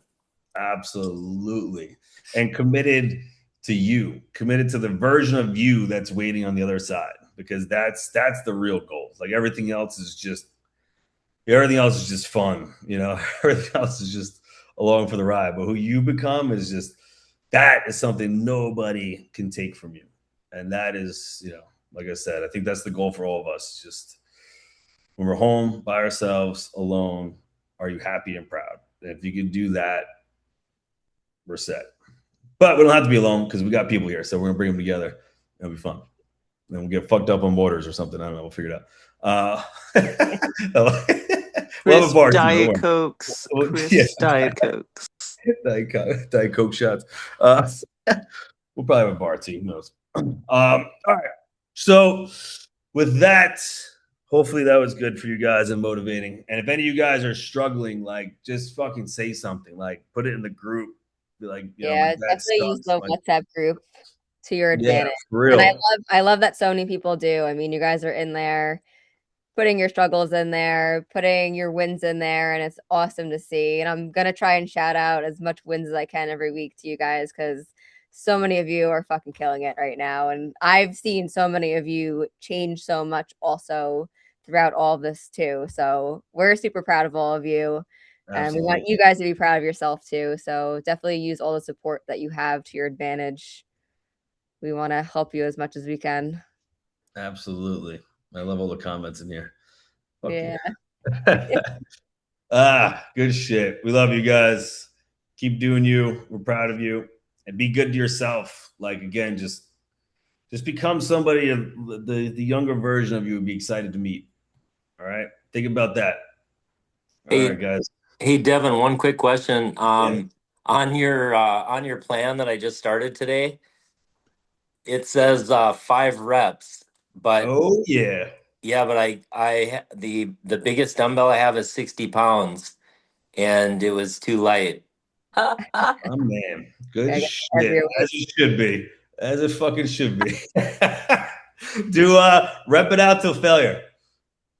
Absolutely. And committed to the version of you that's waiting on the other side because that's the real goal. Like everything else is just fun, everything else is just along for the ride. But who you become that is something nobody can take from you. And that is, like I said, I think that's the goal for all of us. Just when we're home by ourselves, alone, are you happy and proud? And if you can do that, we're set. But we don't have to be alone because we got people here. So we're gonna bring them together. It'll be fun. Then we'll get fucked up on waters or something. I don't know. We'll figure it out. We'll have a Chris bar too. Don't Diet worry. Cokes. Yeah, Chris Diet Cokes. Diet Coke shots. Uh, we'll probably have a bar too. Who knows? All right. So with that, hopefully that was good for you guys and motivating. And if any of you guys are struggling, like just fucking say something. Like put it in the group. Be like, my Yeah, dad definitely use sucks. the WhatsApp group to your Yeah, advantage. for And I real. love that so many people do. I mean, you guys are in there, putting your struggles in there, putting your wins in there, and it's awesome to see. And I'm gonna try and shout out as much wins as I can every week to you guys because so many of you are fucking killing it right now. And I've seen so many of you change so much also throughout all of this too. So we're super proud of all of you. And we want Absolutely. you guys to be proud of yourself too. So definitely use all the support that you have to your advantage. We want to help you as much as we can. Absolutely. I love all the comments in here. Fuck Yeah. yeah. Good shit. We love you guys. Keep doing you. We're proud of you. And be good to yourself. Like again, just become somebody of the younger version of you would be excited to meet. All right. Think about that. All Hey, right, guys. hey, Devin, one quick question. Yeah. On your plan that I just started today, it says 5 reps, but Oh yeah. yeah, but the biggest dumbbell I have is 60 pounds, and it was too light. Oh man. Good Gotta get shit. heavier As weights. it should be. As it fucking should be. Do rep it out till failure.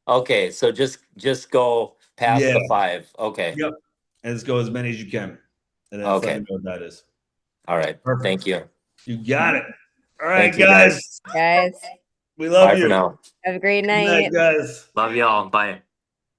Okay, so just go past Yeah. the 5. Okay. Yep. And let's go as many as you can. And then let me Okay. know what that is. All right. Perfect. Thank you. You got it. All Thank right, you, guys. guys. Guys, We love Bye for you. now. have a great Good night, night. guys. Love y'all. Bye.